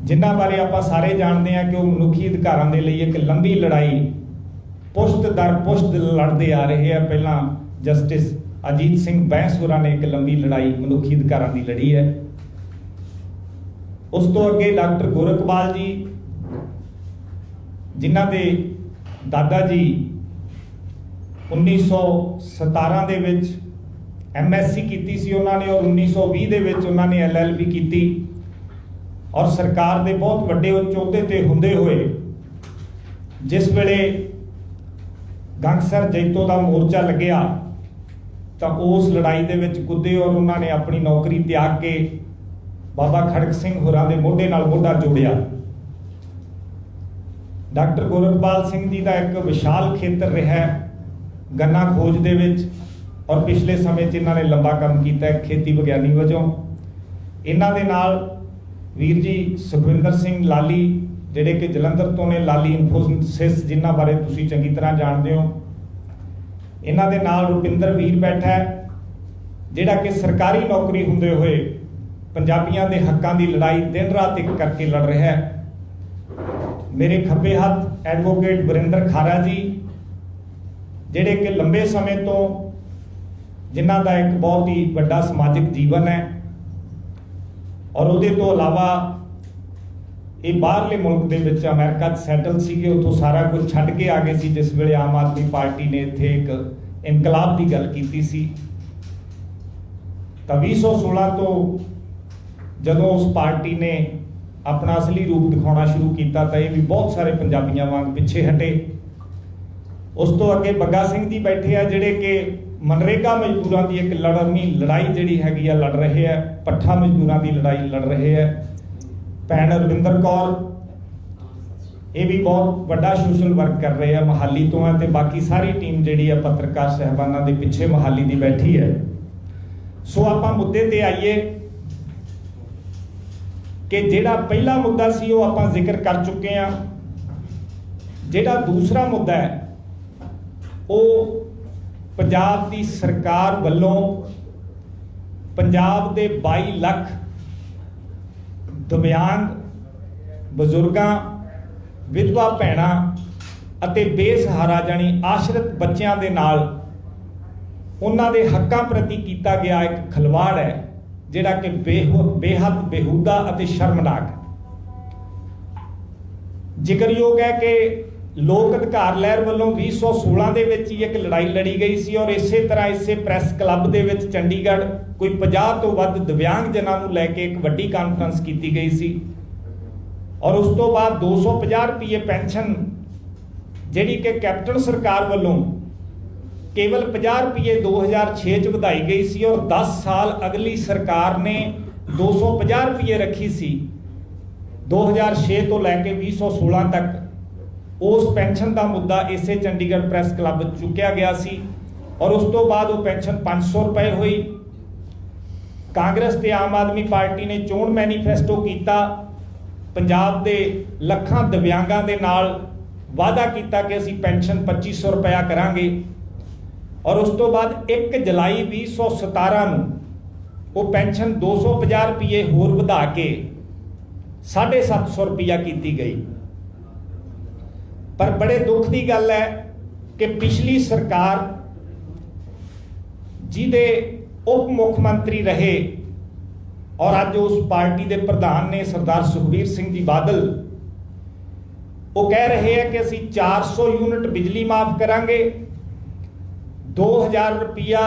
जिन्हां बारे आपां सारे जानते हैं कि वो मनुखी अधिकारां दे लई एक लंबी लड़ाई पुश्त दर पुश्त लड़ते आ रहे हैं। पहला जस्टिस अजीत सिंह बैंस होरां ने एक लंबी लड़ाई मनुखी अधिकारां दी लड़ी है। उस तो अगे डॉक्टर गोरखपाल जी जिन्हां दे दादा जी 1917 दे विच MSc की सी उन्होंने और 1920 दे विच उन्होंने LLB की और सरकार दे बहुत वड्डे चौहदे ते हुंदे होए जिस वेले गंगसर जैतो का मोर्चा लग्या तो उस लड़ाई दे विच कुदे और उन्होंने अपनी नौकरी त्याग के बाबा खड़क सिंह होरां दे मोढे नाल मोढा जोड़िया। डॉक्टर गोरखपाल सिंह जी का एक विशाल खेतर रहा गन्ना खोज दे विच और पिछले समय च इन्होंने लंबा काम किया खेती विग्यानी वजों। इन्हां दे नाल वीर जी सुखविंदर सिंह लाली जिहड़े कि जलंधर तो ने लाली इन्फोसिस जिन्हां बारे तुसीं चंगी तरह जानते हो। इन्हां दे नाल रुपिंदर वीर बैठा है जिहड़ा कि सरकारी नौकरी हुंदे होए पंजाबियों के हकों की लड़ाई दिन रात एक करके लड़ रहा है। मेरे खब्बे हाथ एडवोकेट वरिंदर खारा जी जिहड़े कि लंबे समय तो जिन्हां दा एक बहुत ही बड़ा समाजिक जीवन है और उहदे तो इलावा ये बाहरले मुल्क दे विच अमेरिका सैटल सीगे उत्थों सारा कुछ छड्ड के आ गए सी जिस वेले आम आदमी पार्टी ने इत्थे एक इनकलाब की गल कीती सी। तो 2016 तो जदों उस पार्टी ने अपना असली रूप दिखाना शुरू किया तो ये भी बहुत सारे पंजाबियों वांग पिछे हटे। उस तो अगे बग्गा सिंह जी बैठे हैं जिहड़े कि मनरेगा मजदूरों की एक लड़नी लड़ाई जिहड़ी हैगी लड़ रहे हैं, पट्ठा मजदूरों की लड़ाई लड़ रहे हैं। भैन रविंदर कौर ये भी बहुत बड़ा सोशल वर्क कर रहे हैं, मोहाली तो है तो बाकी सारी टीम जिहड़ी है पत्रकार साहबाना के पिछे मोहाली की बैठी है। सो आपां मुद्दे ते आइए कि जिहड़ा पहला मुद्दा सी वो आपां जिक्र कर चुके हैं। जिहड़ा दूसरा मुद्दा है वो पंजाब की सरकार वालों पंजाब के 22 लाख दिव्यांग बजुर्गों विधवा भैणां अते बेसहारा जानी आश्रित बच्चों के नाल उन्हां दे हक्कां प्रति किया गया एक खिलवाड़ है जिहड़ा कि बेहद बेहूदा अते शर्मनाक। जिक्रयोग है कि लोक अधिकार लहर वालों 2016 दे विच ही एक लड़ाई लड़ी गई सी और इसे तरह इसे प्रैस क्लब दे विच चंडीगढ़ कोई 50 तो वध दिव्यांग जनां नूं लैके एक वड्डी कानफ्रेंस की गई सी और उस तो बाद 250 रुपये पेंशन जिहड़ी कि कैप्टन सरकार वालों केवल 50 रुपये 2006 च वधाई गई सी और 10 साल अगली सरकार ने 250 रुपये रखी सी। 2006 तो लैके 2016 तक उस पेंशन का मुद्दा इसे चंडीगढ़ प्रैस क्लब चुकया गया सी और उस तो बाद वो पेंशन 500 रुपए हुई। कांग्रेस ते आम आदमी पार्टी ने चोण मैनीफेस्टो किया, पंजाब के लखां दिव्यांगां दे नाल वादा किया कि असीं पेंशन 2500 रुपया करांगे और उस तो बाद 1 जुलाई 2017 नूं वो पेंशन 250 रुपये होर वधा के 750 रुपया की गई। पर बड़े दुख की गल है कि पिछली सरकार जिहदे उप मुख्यमंत्री रहे और अज उस पार्टी के प्रधान ने सरदार सुखबीर सिंह जी बादल वो कह रहे हैं कि असीं 400 यूनिट बिजली माफ करांगे, 2000 रुपया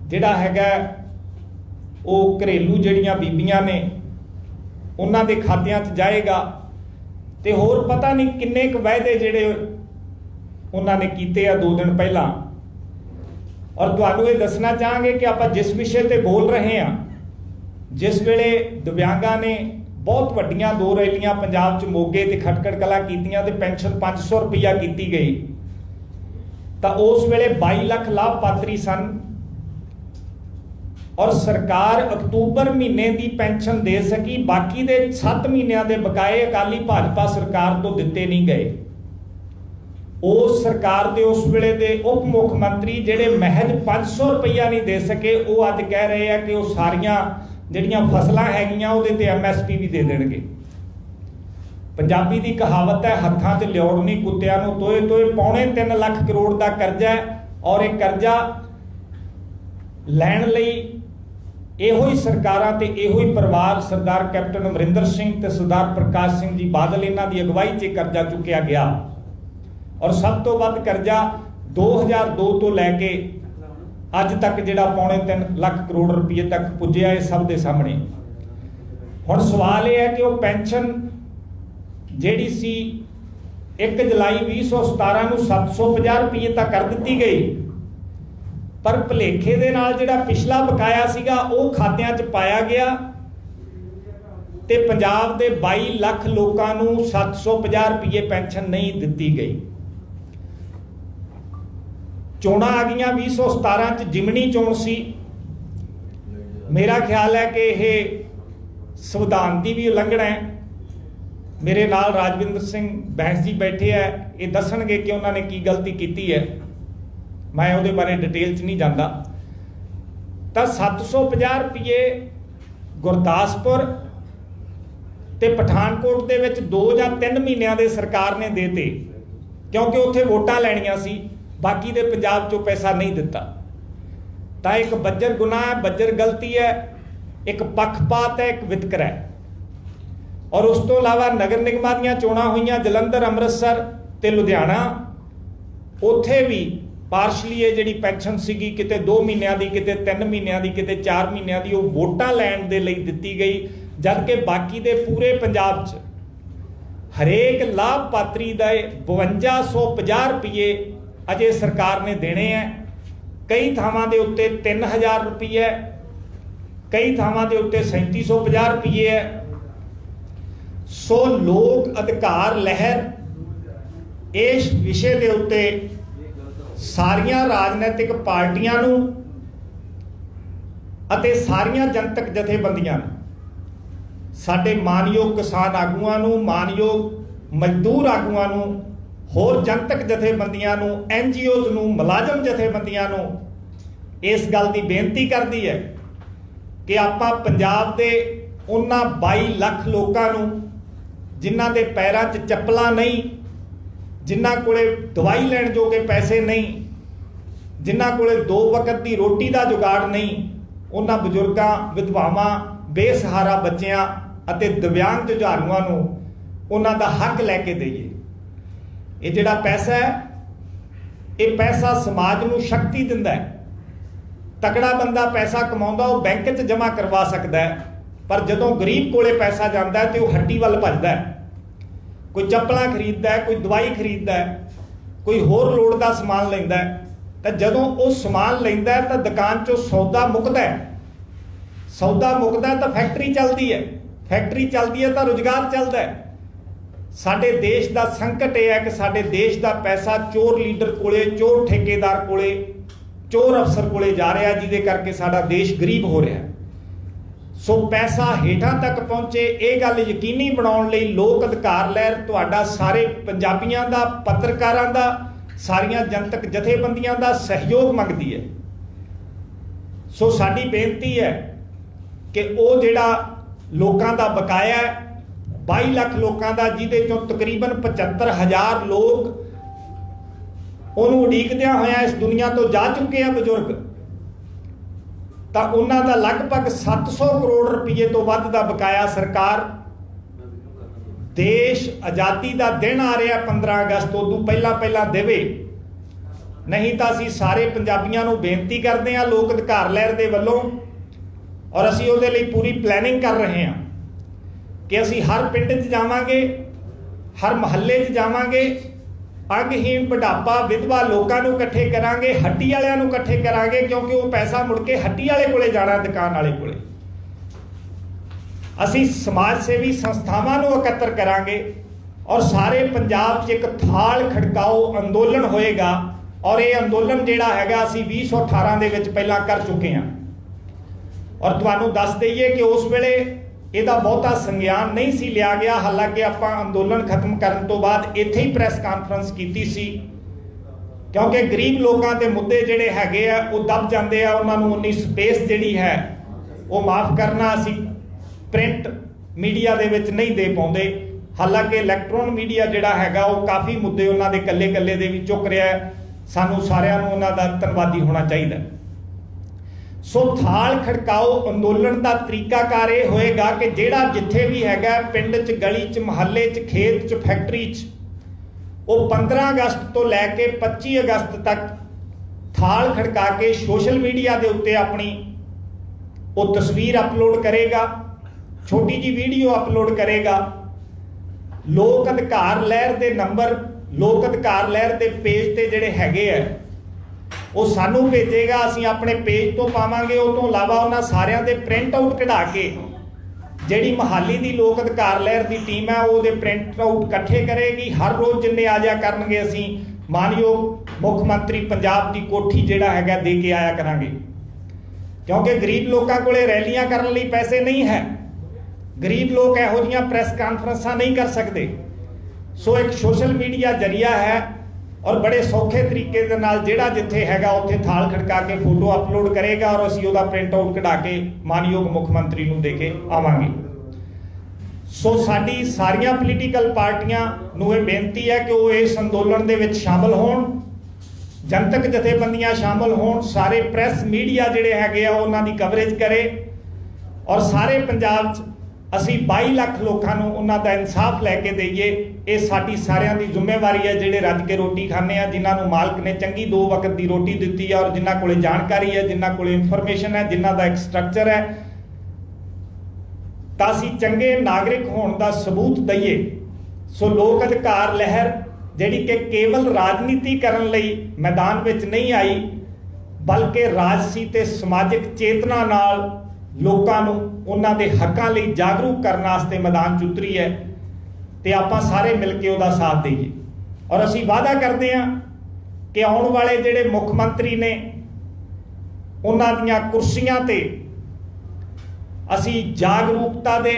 जिहड़ा हैगा वो घरेलू जिहड़ियां बीबियां ने उन्हां दे खातियां 'च जाएगा ते होर पता नहीं किन्ने क वायदे जिहड़े उन्होंने किए 2 दिन पहला। और तुहानूं ये दसना चाहांगे कि आप जिस विषय पर बोल रहे हैं, जिस वेले दिव्यांगां ने बहुत वड्डियां 2 रैलियां पंजाब च मोगे ते खटकड़ कला कीतियां ते पेंशन 500 रुपया की गई तो उस वेले 22 लाख लाभपात्री सन और सरकार अक्तूबर महीने की पेंशन दे सकी, बाकी दे 7 महीनों के बकाए अकाली भाजपा सरकार तो दिते नहीं गए। उस सरकार के उस वेले के उप मुख्यमंत्री जिहड़े महज 500 रुपया नहीं दे सके वो अज कह रहे हैं कि वो सारियां ਜਿਹੜੀਆਂ ਫਸਲਾਂ ਹੈਗੀਆਂ ਉਹਦੇ ਤੇ MSP ਵੀ ਦੇ ਦੇਣਗੇ। ਪੰਜਾਬੀ ਦੀ ਕਹਾਵਤ ਹੈ, ਹੱਥਾਂ 'ਚ ਲਿਉੜ ਨਹੀਂ ਕੁੱਤਿਆਂ ਨੂੰ ਤੋਏ ਤੋਏ। 3.25 ਲੱਖ ਕਰੋੜ ਦਾ ਕਰਜ਼ਾ ਹੈ ਔਰ ਇਹ ਕਰਜ਼ਾ ਲੈਣ ਲਈ ਇਹੋ ਹੀ ਸਰਕਾਰਾਂ ਤੇ ਇਹੋ ਹੀ ਪਰਿਵਾਰ ਸਰਦਾਰ ਕੈਪਟਨ ਅਮਰਿੰਦਰ ਸਿੰਘ ਤੇ ਸਰਦਾਰ ਪ੍ਰਕਾਸ਼ ਸਿੰਘ ਜੀ ਬਾਦਲ ਇਹਨਾਂ ਦੀ ਅਗਵਾਈ 'ਚ ਕਰਜ਼ਾ ਚੁੱਕਿਆ ਗਿਆ। ਔਰ ਸਭ ਤੋਂ ਵੱਧ ਕਰਜ਼ਾ 2002 ਤੋਂ ਲੈ ਕੇ ਅੱਜ ਤੱਕ ਜਿਹੜਾ 3.25 ਲੱਖ ਕਰੋੜ ਰੁਪਏ ਤੱਕ ਪੁੱਜਿਆ, ਇਹ ਸਭ ਦੇ ਸਾਹਮਣੇ। ਹੁਣ ਸਵਾਲ ਇਹ ਹੈ ਕਿ ਉਹ ਪੈਨਸ਼ਨ ਜਿਹੜੀ ਸੀ 1 ਜੁਲਾਈ 2017 ਨੂੰ 750 ਰੁਪਏ ਤਾਂ ਕਰ ਦਿੱਤੀ ਗਈ, ਪਰ ਭੁਲੇਖੇ ਦੇ ਨਾਲ ਜਿਹੜਾ ਪਿਛਲਾ ਬਕਾਇਆ ਸੀਗਾ ਉਹ ਖਾਤਿਆਂ 'ਚ ਪਾਇਆ ਗਿਆ ਤੇ ਪੰਜਾਬ ਦੇ 22 ਲੱਖ ਲੋਕਾਂ ਨੂੰ 750 ਰੁਪਏ ਪੈਨਸ਼ਨ ਨਹੀਂ ਦਿੱਤੀ ਗਈ। ਚੋਣਾਂ ਆ ਗਈਆਂ 2017 'ਚ, ਜਿਮਣੀ ਚੋਣ ਸੀ। ਮੇਰਾ ਖਿਆਲ ਹੈ ਕਿ ਇਹ ਸੰਵਿਧਾਨ ਦੀ ਵੀ ਉਲੰਘਣਾ ਹੈ। ਮੇਰੇ ਨਾਲ ਰਾਜਵਿੰਦਰ ਸਿੰਘ ਬੈਂਸ ਜੀ ਬੈਠੇ ਹੈ, ਇਹ ਦੱਸਣਗੇ ਕਿ ਉਹਨਾਂ ਨੇ ਕੀ ਗਲਤੀ ਕੀਤੀ ਹੈ। ਮੈਂ ਉਹਦੇ ਬਾਰੇ ਡਿਟੇਲ 'ਚ ਨਹੀਂ ਜਾਂਦਾ। ਤਾਂ 750 ਰੁਪਏ ਗੁਰਦਾਸਪੁਰ ਤੇ ਪਠਾਨਕੋਟ ਦੇ ਵਿੱਚ 2 ਜਾਂ 3 ਮਹੀਨਿਆਂ ਦੇ ਸਰਕਾਰ ਨੇ ਦੇਤੇ, ਕਿਉਂਕਿ ਉੱਥੇ ਵੋਟਾਂ ਲੈਣੀਆਂ ਸੀ। ਬਾਕੀ ਦੇ ਪੰਜਾਬ 'ਚੋਂ ਪੈਸਾ ਨਹੀਂ ਦਿੱਤਾ। ਤਾਂ ਇੱਕ ਬੱਜਰ ਗੁਨਾਹ ਹੈ, ਬੱਜਰ ਗਲਤੀ ਹੈ, ਇੱਕ ਪੱਖਪਾਤ ਹੈ, ਇੱਕ ਵਿਤਕਰਾ ਹੈ। ਔਰ ਉਸ ਤੋਂ ਇਲਾਵਾ ਨਗਰ ਨਿਗਮਾਂ ਦੀਆਂ ਚੋਣਾਂ ਹੋਈਆਂ ਜਲੰਧਰ, ਅੰਮ੍ਰਿਤਸਰ ਤੇ ਲੁਧਿਆਣਾ, ਉੱਥੇ ਵੀ ਪਾਰਸ਼ਲੀ ਇਹ ਜਿਹੜੀ ਪੈਨਸ਼ਨ ਸੀਗੀ ਕਿਤੇ 2 ਮਹੀਨਿਆਂ ਦੀ, ਕਿਤੇ 3 ਮਹੀਨਿਆਂ ਦੀ, ਕਿਤੇ 4 ਮਹੀਨਿਆਂ ਦੀ, ਉਹ ਵੋਟਾਂ ਲੈਣ ਦੇ ਲਈ ਦਿੱਤੀ ਗਈ। ਜਦ ਕਿ ਬਾਕੀ ਦੇ ਪੂਰੇ ਪੰਜਾਬ 'ਚ ਹਰੇਕ ਲਾਭਪਾਤਰੀ ਦਾ 5250 ਰੁਪਏ ਅਜੇ ਸਰਕਾਰ ਨੇ ਦੇਣੇ ਹੈ। ਕਈ ਥਾਵਾਂ ਦੇ ਉੱਤੇ 3000 ਰੁਪਏ, ਕਈ ਥਾਵਾਂ ਦੇ ਉੱਤੇ 3750 ਰੁਪਏ ਹੈ। ਸੋ ਲੋਕ ਅਧਿਕਾਰ ਲਹਿਰ ਇਸ ਵਿਸ਼ੇ ਦੇ ਉੱਤੇ ਸਾਰੀਆਂ ਰਾਜਨੀਤਿਕ ਪਾਰਟੀਆਂ ਨੂੰ ਅਤੇ ਸਾਰੀਆਂ ਜਨਤਕ ਜਥੇਬੰਦੀਆਂ ਨੂੰ, ਸਾਡੇ ਮਾਨਯੋਗ ਕਿਸਾਨ ਆਗੂਆਂ ਨੂੰ, ਮਾਨਯੋਗ ਮਜ਼ਦੂਰ ਆਗੂਆਂ ਨੂੰ, ਹੋਰ ਜਨਤਕ ਜਥੇਬੰਦੀਆਂ ਨੂੰ, NGOs ਨੂੰ, ਮੁਲਾਜ਼ਮ ਜਥੇਬੰਦੀਆਂ ਨੂੰ ਇਸ ਗੱਲ ਦੀ ਬੇਨਤੀ ਕਰਦੀ ਹੈ ਕਿ ਆਪਾਂ ਪੰਜਾਬ ਦੇ ਉਹਨਾਂ 22 ਲੱਖ ਲੋਕਾਂ ਨੂੰ ਜਿਨ੍ਹਾਂ ਦੇ ਪੈਰਾਂ 'ਚ ਚੱਪਲਾਂ ਨਹੀਂ, ਜਿਨ੍ਹਾਂ ਕੋਲੇ ਦਵਾਈ ਲੈਣ ਜੋਗੇ ਪੈਸੇ ਨਹੀਂ, ਜਿਨ੍ਹਾਂ ਕੋਲੇ 2 ਵਕਤ ਦੀ ਰੋਟੀ ਦਾ ਜੁਗਾੜ ਨਹੀਂ, ਉਹਨਾਂ ਬਜ਼ੁਰਗਾਂ, ਵਿਧਵਾਵਾਂ, ਬੇਸਹਾਰਾ ਬੱਚਿਆਂ ਅਤੇ ਦਿਵਿਆਂਗ ਜੁਝਾਰੂਆਂ ਨੂੰ ਉਹਨਾਂ ਦਾ ਹੱਕ ਲੈ ਕੇ ਦੇਈਏ। ਇਹ ਜਿਹੜਾ ਪੈਸਾ ਹੈ, ਇਹ ਪੈਸਾ ਸਮਾਜ ਨੂੰ ਸ਼ਕਤੀ ਦਿੰਦਾ ਹੈ। ਤਕੜਾ ਬੰਦਾ ਪੈਸਾ ਕਮਾਉਂਦਾ ਉਹ ਬੈਂਕ 'ਚ ਜਮ੍ਹਾਂ ਕਰਵਾ ਸਕਦਾ ਹੈ, ਪਰ ਜਦੋਂ ਗਰੀਬ ਕੋਲੇ ਪੈਸਾ ਜਾਂਦਾ ਹੈ ਤੇ ਉਹ ਹੱਟੀ ਵੱਲ ਭੱਜਦਾ ਹੈ। ਕੋਈ ਚੱਪਲਾਂ ਖਰੀਦਦਾ ਹੈ, ਕੋਈ ਦਵਾਈ ਖਰੀਦਦਾ ਹੈ, ਕੋਈ ਹੋਰ ਲੋੜ ਦਾ ਸਮਾਨ ਲੈਂਦਾ ਹੈ। ਤਾਂ ਜਦੋਂ ਉਹ ਸਮਾਨ ਲੈਂਦਾ ਹੈ ਤਾਂ ਦੁਕਾਨ 'ਚੋਂ ਸੌਦਾ ਮੁੱਕਦਾ ਹੈ। ਸੌਦਾ ਮੁੱਕਦਾ ਤਾਂ ਫੈਕਟਰੀ ਚੱਲਦੀ ਹੈ, ਫੈਕਟਰੀ ਚੱਲਦੀ ਹੈ ਤਾਂ ਰੁਜ਼ਗਾਰ ਚੱਲਦਾ ਹੈ। ਸਾਡੇ ਦੇਸ਼ ਦਾ ਸੰਕਟ ਇਹ ਹੈ ਕਿ ਸਾਡੇ ਦੇਸ਼ ਦਾ ਪੈਸਾ ਚੋਰ ਲੀਡਰ ਕੋਲੇ, ਚੋਰ ਠੇਕੇਦਾਰ ਕੋਲੇ, ਚੋਰ ਅਫਸਰ ਕੋਲੇ ਜਾ ਰਿਹਾ, ਜਿਹਦੇ ਕਰਕੇ ਸਾਡਾ ਦੇਸ਼ ਗਰੀਬ ਹੋ ਰਿਹਾ। ਸੋ ਪੈਸਾ ਹੇਠਾਂ ਤੱਕ ਪਹੁੰਚੇ, ਇਹ ਗੱਲ ਯਕੀਨੀ ਬਣਾਉਣ ਲਈ ਲੋਕ ਅਧਿਕਾਰ ਲਹਿਰ ਤੁਹਾਡਾ, ਸਾਰੇ ਪੰਜਾਬੀਆਂ ਦਾ, ਪੱਤਰਕਾਰਾਂ ਦਾ, ਸਾਰੀਆਂ ਜਨਤਕ ਜਥੇਬੰਦੀਆਂ ਦਾ ਸਹਿਯੋਗ ਮੰਗਦੀ ਹੈ। ਸੋ ਸਾਡੀ ਬੇਨਤੀ ਹੈ ਕਿ ਉਹ ਜਿਹੜਾ ਲੋਕਾਂ ਦਾ ਬਕਾਇਆ ਹੈ 22 ਲੱਖ ਲੋਕਾਂ ਦਾ, ਜਿਹਦੇ ਚੋਂ ਤਕਰੀਬਨ 75,000 ਲੋਕ ਉਹਨੂੰ ਉਡੀਕਦਿਆਂ ਹੋਇਆ ਇਸ ਦੁਨੀਆ ਤੋਂ ਜਾ ਚੁੱਕੇ ਆ ਬਜ਼ੁਰਗ, ਤਾਂ ਉਹਨਾਂ ਦਾ ਲਗਭਗ 700 ਕਰੋੜ ਰੁਪਏ ਤੋਂ ਵੱਧ ਦਾ ਬਕਾਇਆ ਸਰਕਾਰ, ਦੇਸ਼ ਆਜ਼ਾਦੀ ਦਾ ਦਿਨ ਆ ਰਿਹਾ 15 ਅਗਸਤ, ਉਦੋਂ ਪਹਿਲਾਂ ਦੇਵੇ। ਨਹੀਂ ਤਾਂ ਅਸੀਂ ਸਾਰੇ ਪੰਜਾਬੀਆਂ ਨੂੰ ਬੇਨਤੀ ਕਰਦੇ ਹਾਂ ਲੋਕ ਅਧਿਕਾਰ ਲਹਿਰ ਦੇ ਵੱਲੋਂ, ਔਰ ਅਸੀਂ ਉਹਦੇ ਲਈ ਪੂਰੀ ਪਲੈਨਿੰਗ ਕਰ ਰਹੇ ਹਾਂ ਕਿ ਅਸੀਂ ਹਰ ਪਿੰਡ 'ਚ ਜਾਵਾਂਗੇ, ਹਰ ਮੁਹੱਲੇ 'ਚ ਜਾਵਾਂਗੇ, ਅੰਗਹੀਣ, ਬੁਢਾਪਾ, ਵਿਧਵਾ ਲੋਕਾਂ ਨੂੰ ਇਕੱਠੇ ਕਰਾਂਗੇ, ਹੱਟੀ ਵਾਲਿਆਂ ਨੂੰ ਇਕੱਠੇ ਕਰਾਂਗੇ, ਕਿਉਂਕਿ ਉਹ ਪੈਸਾ ਮੁੜ ਕੇ ਹੱਟੀ ਵਾਲੇ ਕੋਲੇ ਜਾਣਾ, ਦੁਕਾਨ ਵਾਲੇ ਕੋਲੇ। ਅਸੀਂ ਸਮਾਜ ਸੇਵੀ ਸੰਸਥਾਵਾਂ ਨੂੰ ਇਕੱਤਰ ਕਰਾਂਗੇ ਔਰ ਸਾਰੇ ਪੰਜਾਬ 'ਚ ਇੱਕ ਥਾਲ ਖੜਕਾਓ ਅੰਦੋਲਨ ਹੋਏਗਾ। ਔਰ ਇਹ ਅੰਦੋਲਨ ਜਿਹੜਾ ਹੈਗਾ ਅਸੀਂ 2018 ਦੇ ਵਿੱਚ ਪਹਿਲਾਂ ਕਰ ਚੁੱਕੇ ਹਾਂ। ਔਰ ਤੁਹਾਨੂੰ ਦੱਸ ਦਈਏ ਕਿ ਉਸ ਵੇਲੇ ਇਹਦਾ ਬਹੁਤਾ ਸੰਗਿਆਨ ਨਹੀਂ ਸੀ ਲਿਆ ਗਿਆ। ਹਾਲਾਂਕਿ ਆਪਾਂ ਅੰਦੋਲਨ ਖਤਮ ਕਰਨ ਤੋਂ ਬਾਅਦ ਇੱਥੇ ਹੀ ਪ੍ਰੈਸ ਕਾਨਫਰੰਸ ਕੀਤੀ ਸੀ, ਕਿਉਂਕਿ ਗਰੀਬ ਲੋਕਾਂ ਦੇ ਮੁੱਦੇ ਜਿਹੜੇ ਹੈਗੇ ਆ ਉਹ ਦਬ ਜਾਂਦੇ ਆ, ਉਹਨਾਂ ਨੂੰ ਉਨੀ ਸਪੇਸ ਜਿਹੜੀ ਹੈ वो माफ़ करना असी प्रिंट मीडिया दे विच नहीं दे पाउंदे। हालांकि इलैक्ट्रॉन मीडिया जिहड़ा हैगा वो काफ़ी मुद्दे उन्हां दे कल्ले कल्ले दे भी चुक रहा है। सानू सारिआं नूं उन्हां दा धन्नवादी होना चाहिए। सो थाल खड़काओ अंदोलन का तरीकाकार ये होएगा कि जिहड़ा जिथे भी हैगा पिंड च गली च महल्ले च खेत च फैक्ट्री च वो 15 अगस्त तो लैके 25 अगस्त तक थाल खड़का के सोशल मीडिया के उत्ते अपनी वो तस्वीर अपलोड करेगा, छोटी जी वीडियो अपलोड करेगा। लोक अधिकार लहर के नंबर लोक अधिकार लहर के पेज ते जिहड़े हैगे है वो सानू भेजेगा, असीं अपने पेज तो पावांगे। उस तो इलावा उन्हां सारियां दे प्रिंट आउट कढा के जिहड़ी मोहाली दी लोक अधिकार लहर की टीम है वो प्रिंट आउट इकट्ठे करेगी। हर रोज़ जिन्ने आ जा करनगे असीं मानयोग मुख मंत्री पंजाब की कोठी जिहड़ा हैगा दे के आया करांगे, क्योंकि गरीब लोगों को रैलियां करने लई पैसे नहीं है। गरीब लोग इहो जिहियां प्रैस कानफ्रेंसां नहीं कर सकते। सो एक सोशल मीडिया जरिया है और बड़े सौखे तरीके दे नाल जिहड़ा जिथे हैगा उत्थे थाल खड़का के फोटो अपलोड करेगा और असीं उहदा प्रिंट आउट कढा के मानयोग मुख मंत्री नूं दे के आवांगे। सो साडी सारियां पोलीटिकल पार्टियां नूं इह बेनती है कि वो इस अंदोलन दे विच शामिल होण, जनतक जथेबंदियां शामिल होण, सारे प्रैस मीडिया जिहड़े हैगे आ उन्हां दी कवरेज करे और सारे पंजाब च असी 22 लाख लोगों को उन्होंने इंसाफ लैके देईए। ये साडी सारियां दी जिम्मेवारी है जिहड़े रज के रोटी खाने आ, जिन्होंने मालक ने चंगी 2 वक्त की रोटी दी है और जिन्हों को जानकारी है, जिन्हों को इंफॉर्मेशन है, जिन्हों का एक स्ट्रक्चर है, तो असी चंगे नागरिक होने का सबूत दईए। सो लोक अधिकार लहर जिहड़ी कि केवल राजनीति करन लई मैदान में नहीं आई बल्कि राजसी ते समाजिक चेतना नाल लोगों नूं उन्हां दे हक्कां लई जागरूक करने वास्ते मैदान च उतरी है। तो आपां सारे मिल के उहदा साथ देईए और असीं वादा करते हैं कि आउण वाले जिहड़े मुख मंत्री ने उन्हां दीयां कुर्सियां ते असीं जागरूकता दे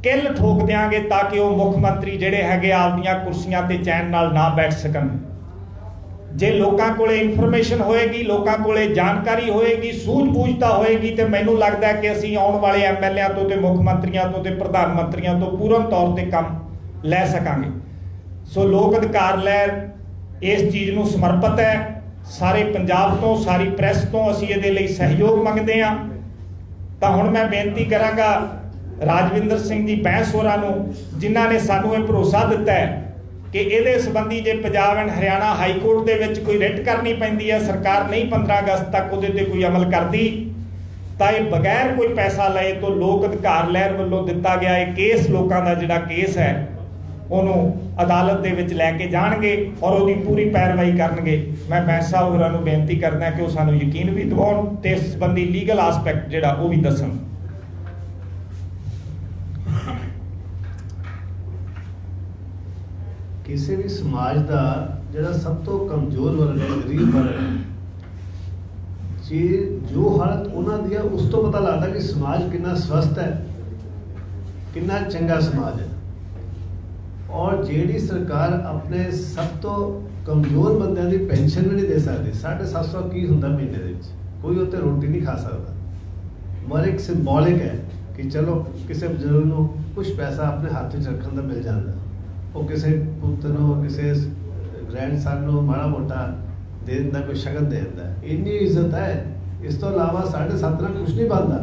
किल ठोक देंगे ताकि वो मुख मंत्री जिहड़े हैगे आपदियां कुर्सियां ते चैन नाल ना बैठ सकन। जे लोगों को इनफॉर्मेशन होएगी, लोगों को जानकारी होएगी, सूझबूझता होएगी तो मैनू लगता है कि असीं आउण वाले MLA तो ते मुख मंत्रियों तो ते प्रधानमंत्रियों तो पूर्ण तौर पर काम लै सकांगे। सो लोक अधिकार लहर इस चीज़ नूं समर्पित है। सारे पंजाब तो सारी प्रैस तो असीं इहदे लई सहयोग मंगते हैं। तो हुण मैं बेनती करांगा राजविंदर सिंह जी बैंस होरां नूं जिन्हां ने सानूं ये भरोसा दिता है कि ये संबंधी जे Punjab and Haryana high court दे विच कोई रिट करनी पैंदी है, सरकार नहीं 15 अगस्त तक उहदे ते कोई अमल करती, तो ये बगैर कोई पैसा लए तो लोक अधिकार लहर वालों दिता गया ये केस लोगों का जिहड़ा केस है उन्होंने अदालत दे विच लैके जाणगे और उसकी पूरी पैरवाई करनगे। मैं बैंस साहब होरां नूं बेनती करदा कि वो सानूं यकीन भी दिवाउण ते इस संबंधी लीगल आसपैक्ट जिहड़ा वो भी दस्सण। किसी भी समाज का जिहड़ा सब तो कमजोर वर्ग है, गरीब वर्ग है, जे जो हालत उन्होंने दी है उस तो पता लगता कि समाज कितना स्वस्थ है, कितना चंगा समाज है। और जेड़ी सरकार अपने सब तो कमजोर बंदियां दी पेंशन भी नहीं दे सकती। 750 की हुंदा महीने दे विच, कोई उत्ते रोटी नहीं खा सकता। मगर एक सिंबॉलिक है कि चलो किसी बजुर्ग नूं कुछ पैसा अपने हाथ में रखने का मिल जाता, वो किसी पुत्र नूं किसी ग्रैंडसन नूं माड़ा मोटा दे दिंदा, कोई शगन दे दिंदा। इन्नी इज्जत है। इस तो इलावा 7.5 लाख कुछ नहीं बनता।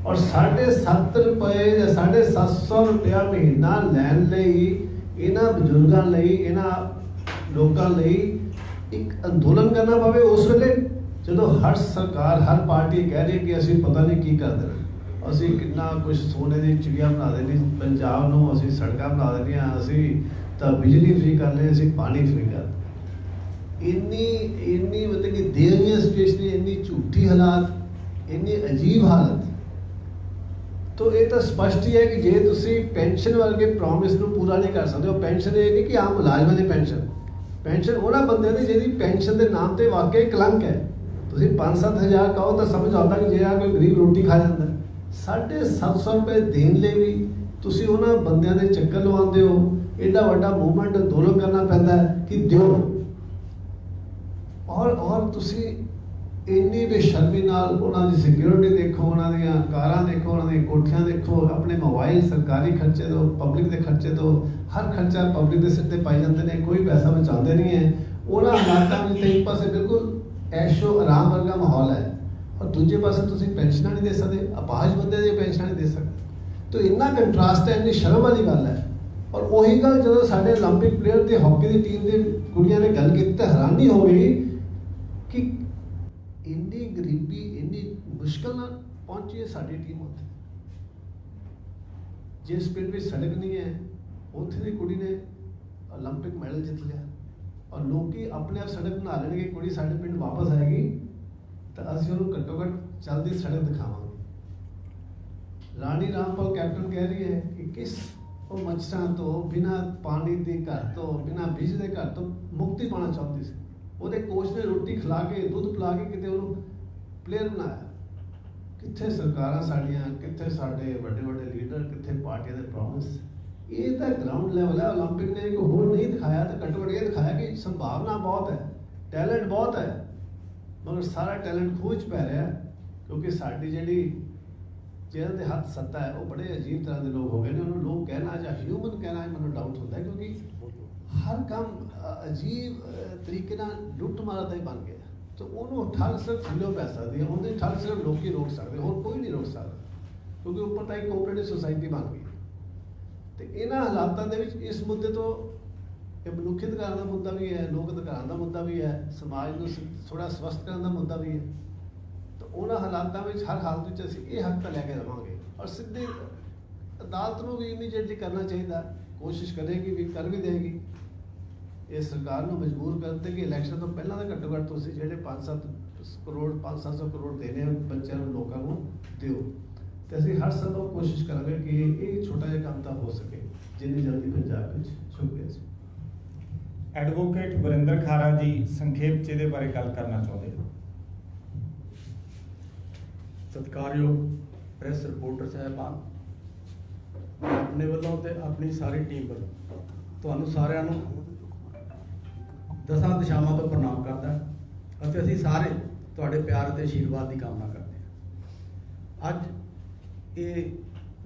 और 7.5 रुपए या 750 रुपया महीना लैन लई इन्हां बजुर्गों लई, इन्हां लोगों लई एक अंदोलन करना पवे उस वेले जो हर सरकार हर पार्टी कह रही है कि असीं पता नहीं की कर देना, असीं कितना कुछ सोने की चिड़िया बना देनी पंजाब नूं, असीं सड़कां बना देनियां, असीं तां बिजली फ्री कर लेनी, असीं पानी फ्री कर इन्नी मतलब कि दयनीय सिचुएशन, इन्नी झूठी हालात, इन्नी अजीब हालत। तो ये तो स्पष्ट ही है कि जे तुसी पेंशन वर्गे प्रॉमिस नूं पूरा नहीं कर सकते हो। पेंशन ये नहीं कि आम मुलाजमां दी पेंशन उन्हां बंदियां दी जिहदी पेंशन के नाम ते वाकई कलंक है। तुसी 5-7 हज़ार कहो तो समझ आता कि जे कोई गरीब रोटी खा जाता। 750 रुपए देने लिए भी तुसी उन्हां बंदियां दे चक्कर लवांदे हो। एडा वड्डा मूवमेंट अंदोलन करना पैंदा है कि दिओ। और तुसी ਇੰਨੀ ਬੇਸ਼ਰਮੀ ਨਾਲ ਉਹਨਾਂ ਦੀ ਸਿਕਿਉਰਿਟੀ ਦੇਖੋ, ਉਹਨਾਂ ਦੀਆਂ ਕਾਰਾਂ ਦੇਖੋ, ਉਹਨਾਂ ਦੀਆਂ ਕੋਠੀਆਂ ਦੇਖੋ, ਆਪਣੇ ਮੋਬਾਈਲ ਸਰਕਾਰੀ ਖਰਚੇ ਤੋਂ, ਪਬਲਿਕ ਦੇ ਖਰਚੇ ਤੋਂ, ਹਰ ਖਰਚਾ ਪਬਲਿਕ ਦੇ ਸਿਰ ਤੇ ਪਾਈ ਜਾਂਦੇ ਨੇ, ਕੋਈ ਪੈਸਾ ਬਚਾਉਂਦੇ ਨਹੀਂ ਹੈ। ਉਹਨਾਂ ਹਾਲਾਤਾਂ ਵਿੱਚ ਤੇ ਇੱਕ ਪਾਸੇ ਬਿਲਕੁਲ ਐਸ਼ੋ ਆਰਾਮ ਵਰਗਾ ਮਾਹੌਲ ਹੈ, ਔਰ ਦੂਜੇ ਪਾਸੇ ਤੁਸੀਂ ਪੈਨਸ਼ਨਾਂ ਨਹੀਂ ਦੇ ਸਕਦੇ, ਅਪਾਹਜ ਬੰਦੇ ਦੀਆਂ ਪੈਨਸ਼ਨਾਂ ਨਹੀਂ ਦੇ ਸਕਦੇ। ਤਾਂ ਇੰਨਾ ਕੰਟਰਾਸਟ ਹੈ, ਇੰਨੀ ਸ਼ਰਮ ਵਾਲੀ ਗੱਲ ਹੈ। ਔਰ ਉਹੀ ਗੱਲ ਜਦੋਂ ਸਾਡੇ ਓਲੰਪਿਕ ਪਲੇਅਰ ਦੇ ਹਾਕੀ ਦੀ ਟੀਮ ਦੇ ਕੁੜੀਆਂ ਨੇ ਗੱਲ ਕੀਤੀ ਤਾਂ ਹੈਰਾਨੀ ਹੋ ਗਈ ਕਿ ਇੰਨੀ ਗਰੀਬੀ, ਇੰਨੀ ਮੁਸ਼ਕਲ ਨਾਲ ਪਹੁੰਚੀ ਹੈ ਸਾਡੀ ਟੀਮ ਉੱਥੇ। ਜਿਸ ਪਿੰਡ ਵਿੱਚ ਸੜਕ ਨਹੀਂ ਹੈ, ਉੱਥੇ ਦੀ ਕੁੜੀ ਨੇ ਓਲੰਪਿਕ ਮੈਡਲ ਜਿੱਤ ਲਿਆ। ਔਰ ਲੋਕੀ ਆਪਣੇ ਆਪ ਸੜਕ ਬਣਾ ਲੈਣਗੇ, ਕੁੜੀ ਸਾਡੇ ਪਿੰਡ ਵਾਪਸ ਆਏਗੀ ਤਾਂ ਅਸੀਂ ਉਹਨੂੰ ਘੱਟੋ ਘੱਟ ਚੱਲਦੀ ਸੜਕ ਦਿਖਾਵਾਂਗੇ। ਰਾਣੀ ਰਾਮਪਾਲ ਕੈਪਟਨ ਕਹਿ ਰਹੀ ਹੈ ਕਿ ਕਿਸ ਉਹ ਮੱਛਰਾਂ ਤੋਂ, ਬਿਨਾਂ ਪਾਣੀ ਦੇ ਘਰ ਤੋਂ, ਬਿਨਾਂ ਬਿਜਲੀ ਦੇ ਘਰ ਤੋਂ ਮੁਕਤੀ ਪਾਉਣਾ ਚਾਹੁੰਦੀ ਸੀ। ਉਹਦੇ ਕੋਚ ਨੇ ਰੋਟੀ ਖਿਲਾ ਕੇ, ਦੁੱਧ ਪਿਲਾ ਕੇ ਕਿਤੇ ਉਹਨੂੰ ਪਲੇਅਰ ਬਣਾਇਆ। ਕਿੱਥੇ ਸਰਕਾਰਾਂ ਸਾਡੀਆਂ, ਕਿੱਥੇ ਸਾਡੇ ਵੱਡੇ ਵੱਡੇ ਲੀਡਰ, ਕਿੱਥੇ ਪਾਰਟੀਆਂ ਦੇ ਪ੍ਰੋਮਿਸ। ਇਹ ਤਾਂ ਗਰਾਊਂਡ ਲੈਵਲ ਹੈ। ਓਲੰਪਿਕ ਨੇ ਇੱਕ ਹੋਰ ਨਹੀਂ ਦਿਖਾਇਆ ਤਾਂ ਘੱਟੋ ਘੱਟ ਇਹ ਦਿਖਾਇਆ ਕਿ ਸੰਭਾਵਨਾ ਬਹੁਤ ਹੈ, ਟੈਲੈਂਟ ਬਹੁਤ ਹੈ, ਮਗਰ ਸਾਰਾ ਟੈਲੈਂਟ ਖੂਹ 'ਚ ਪੈ ਰਿਹਾ ਕਿਉਂਕਿ ਸਾਡੀ ਜਿਹੜੀ ਜਿਹਨਾਂ ਦੇ ਹੱਥ ਸੱਤਾ ਹੈ ਉਹ ਬੜੇ ਅਜੀਬ ਤਰ੍ਹਾਂ ਦੇ ਲੋਕ ਹੋ ਗਏ ਨੇ। ਉਹਨੂੰ ਲੋਕ ਕਹਿਣਾ ਜਾਂ ਹਿਊਮਨ ਕਹਿਣਾ ਮੈਨੂੰ ਡਾਊਟ ਹੁੰਦਾ ਹੈ ਕਿਉਂਕਿ ਹਰ ਕੰਮ ਅਜੀਬ ਤਰੀਕੇ ਨਾਲ ਲੁੱਟ ਮਾਰ ਦਾ ਹੀ ਬਣ ਗਿਆ। ਤਾਂ ਉਹਨੂੰ ਠੱਲ ਸਿਰਫ ਥੱਲੋਂ ਪੈ ਸਕਦੀ ਹੈ, ਉਹਦੀ ਠੱਲ ਸਿਰਫ ਲੋਕੀ ਰੋਕ ਸਕਦੇ, ਹੋਰ ਕੋਈ ਨਹੀਂ ਰੋਕ ਸਕਦਾ ਕਿਉਂਕਿ ਉੱਪਰ ਤਾਂ ਇੱਕ ਕੋਆਪਰੇਟਿਵ ਸੁਸਾਇਟੀ ਬਣ ਗਈ। ਤੇ ਇਹਨਾਂ ਹਾਲਾਤਾਂ ਦੇ ਵਿੱਚ ਇਸ ਮੁੱਦੇ ਤੋਂ ਇਹ ਮਨੁੱਖੀ ਅਧਿਕਾਰਾਂ ਦਾ ਮੁੱਦਾ ਵੀ ਹੈ, ਲੋਕ ਅਧਿਕਾਰਾਂ ਦਾ ਮੁੱਦਾ ਵੀ ਹੈ, ਸਮਾਜ ਨੂੰ ਥੋੜ੍ਹਾ ਸਵਸਥ ਕਰਨ ਦਾ ਮੁੱਦਾ ਵੀ ਹੈ। ਤਾਂ ਉਹਨਾਂ ਹਾਲਾਤਾਂ ਵਿੱਚ ਹਰ ਹਾਲਤ ਵਿੱਚ ਅਸੀਂ ਇਹ ਹੱਕ ਤਾਂ ਲੈ ਕੇ ਰਵਾਂਗੇ ਔਰ ਸਿੱਧੇ ਅਦਾਲਤ ਨੂੰ ਵੀ ਇਮੀਡੀਏਟਲੀ ਕਰਨਾ ਚਾਹੀਦਾ, ਕੋਸ਼ਿਸ਼ ਕਰੇਗੀ ਵੀ ਕਰ ਵੀ ਦੇਗੀ। ਇਹ ਸਰਕਾਰ ਨੂੰ ਮਜਬੂਰ ਕਰਦੇ ਕਿ ਇਲੈਕਸ਼ਨ ਤੋਂ ਪਹਿਲਾਂ ਤਾਂ ਘੱਟੋ ਘੱਟ ਤੁਸੀਂ ਜਿਹੜੇ 5-7 ਕਰੋੜ 500 ਕਰੋੜ ਦੇਣੇ ਬੱਚਿਆਂ ਨੂੰ, ਲੋਕਾਂ ਨੂੰ ਦਿਓ। ਤੇ ਅਸੀਂ ਹਰ ਸੰਭਵ ਕੋਸ਼ਿਸ਼ ਕਰਾਂਗੇ ਕਿ ਇਹ ਛੋਟਾ ਜਿਹਾ ਕੰਮ ਤਾਂ ਹੋ ਸਕੇ ਜਿੰਨੀ ਜਲਦੀ ਪੰਜਾਬ ਵਿੱਚ। ਸ਼ੁਕਰੀਆ ਜੀ। ਐਡਵੋਕੇਟ ਵਰਿੰਦਰ ਖਾਰਾ ਜੀ ਸੰਖੇਪ 'ਚ ਇਹਦੇ ਬਾਰੇ ਗੱਲ ਕਰਨਾ ਚਾਹੁੰਦੇ ਹੋ। ਸਤਿਕਾਰਯੋਗ ਪ੍ਰੈਸ ਰਿਪੋਰਟਰ ਸਾਹਿਬਾਨ, ਆਪਣੇ ਵੱਲੋਂ ਤੇ ਆਪਣੀ ਸਾਰੀ ਟੀਮ ਵੱਲੋਂ ਤੁਹਾਨੂੰ ਸਾਰਿਆਂ ਨੂੰ ਦਸਾਂ ਦਿਸ਼ਾਵਾਂ ਤੋਂ ਪ੍ਰਣਾਮ ਕਰਦਾ ਅਤੇ ਅਸੀਂ ਸਾਰੇ ਤੁਹਾਡੇ ਪਿਆਰ ਅਤੇ ਆਸ਼ੀਰਵਾਦ ਦੀ ਕਾਮਨਾ ਕਰਦੇ ਹਾਂ। ਅੱਜ ਇਹ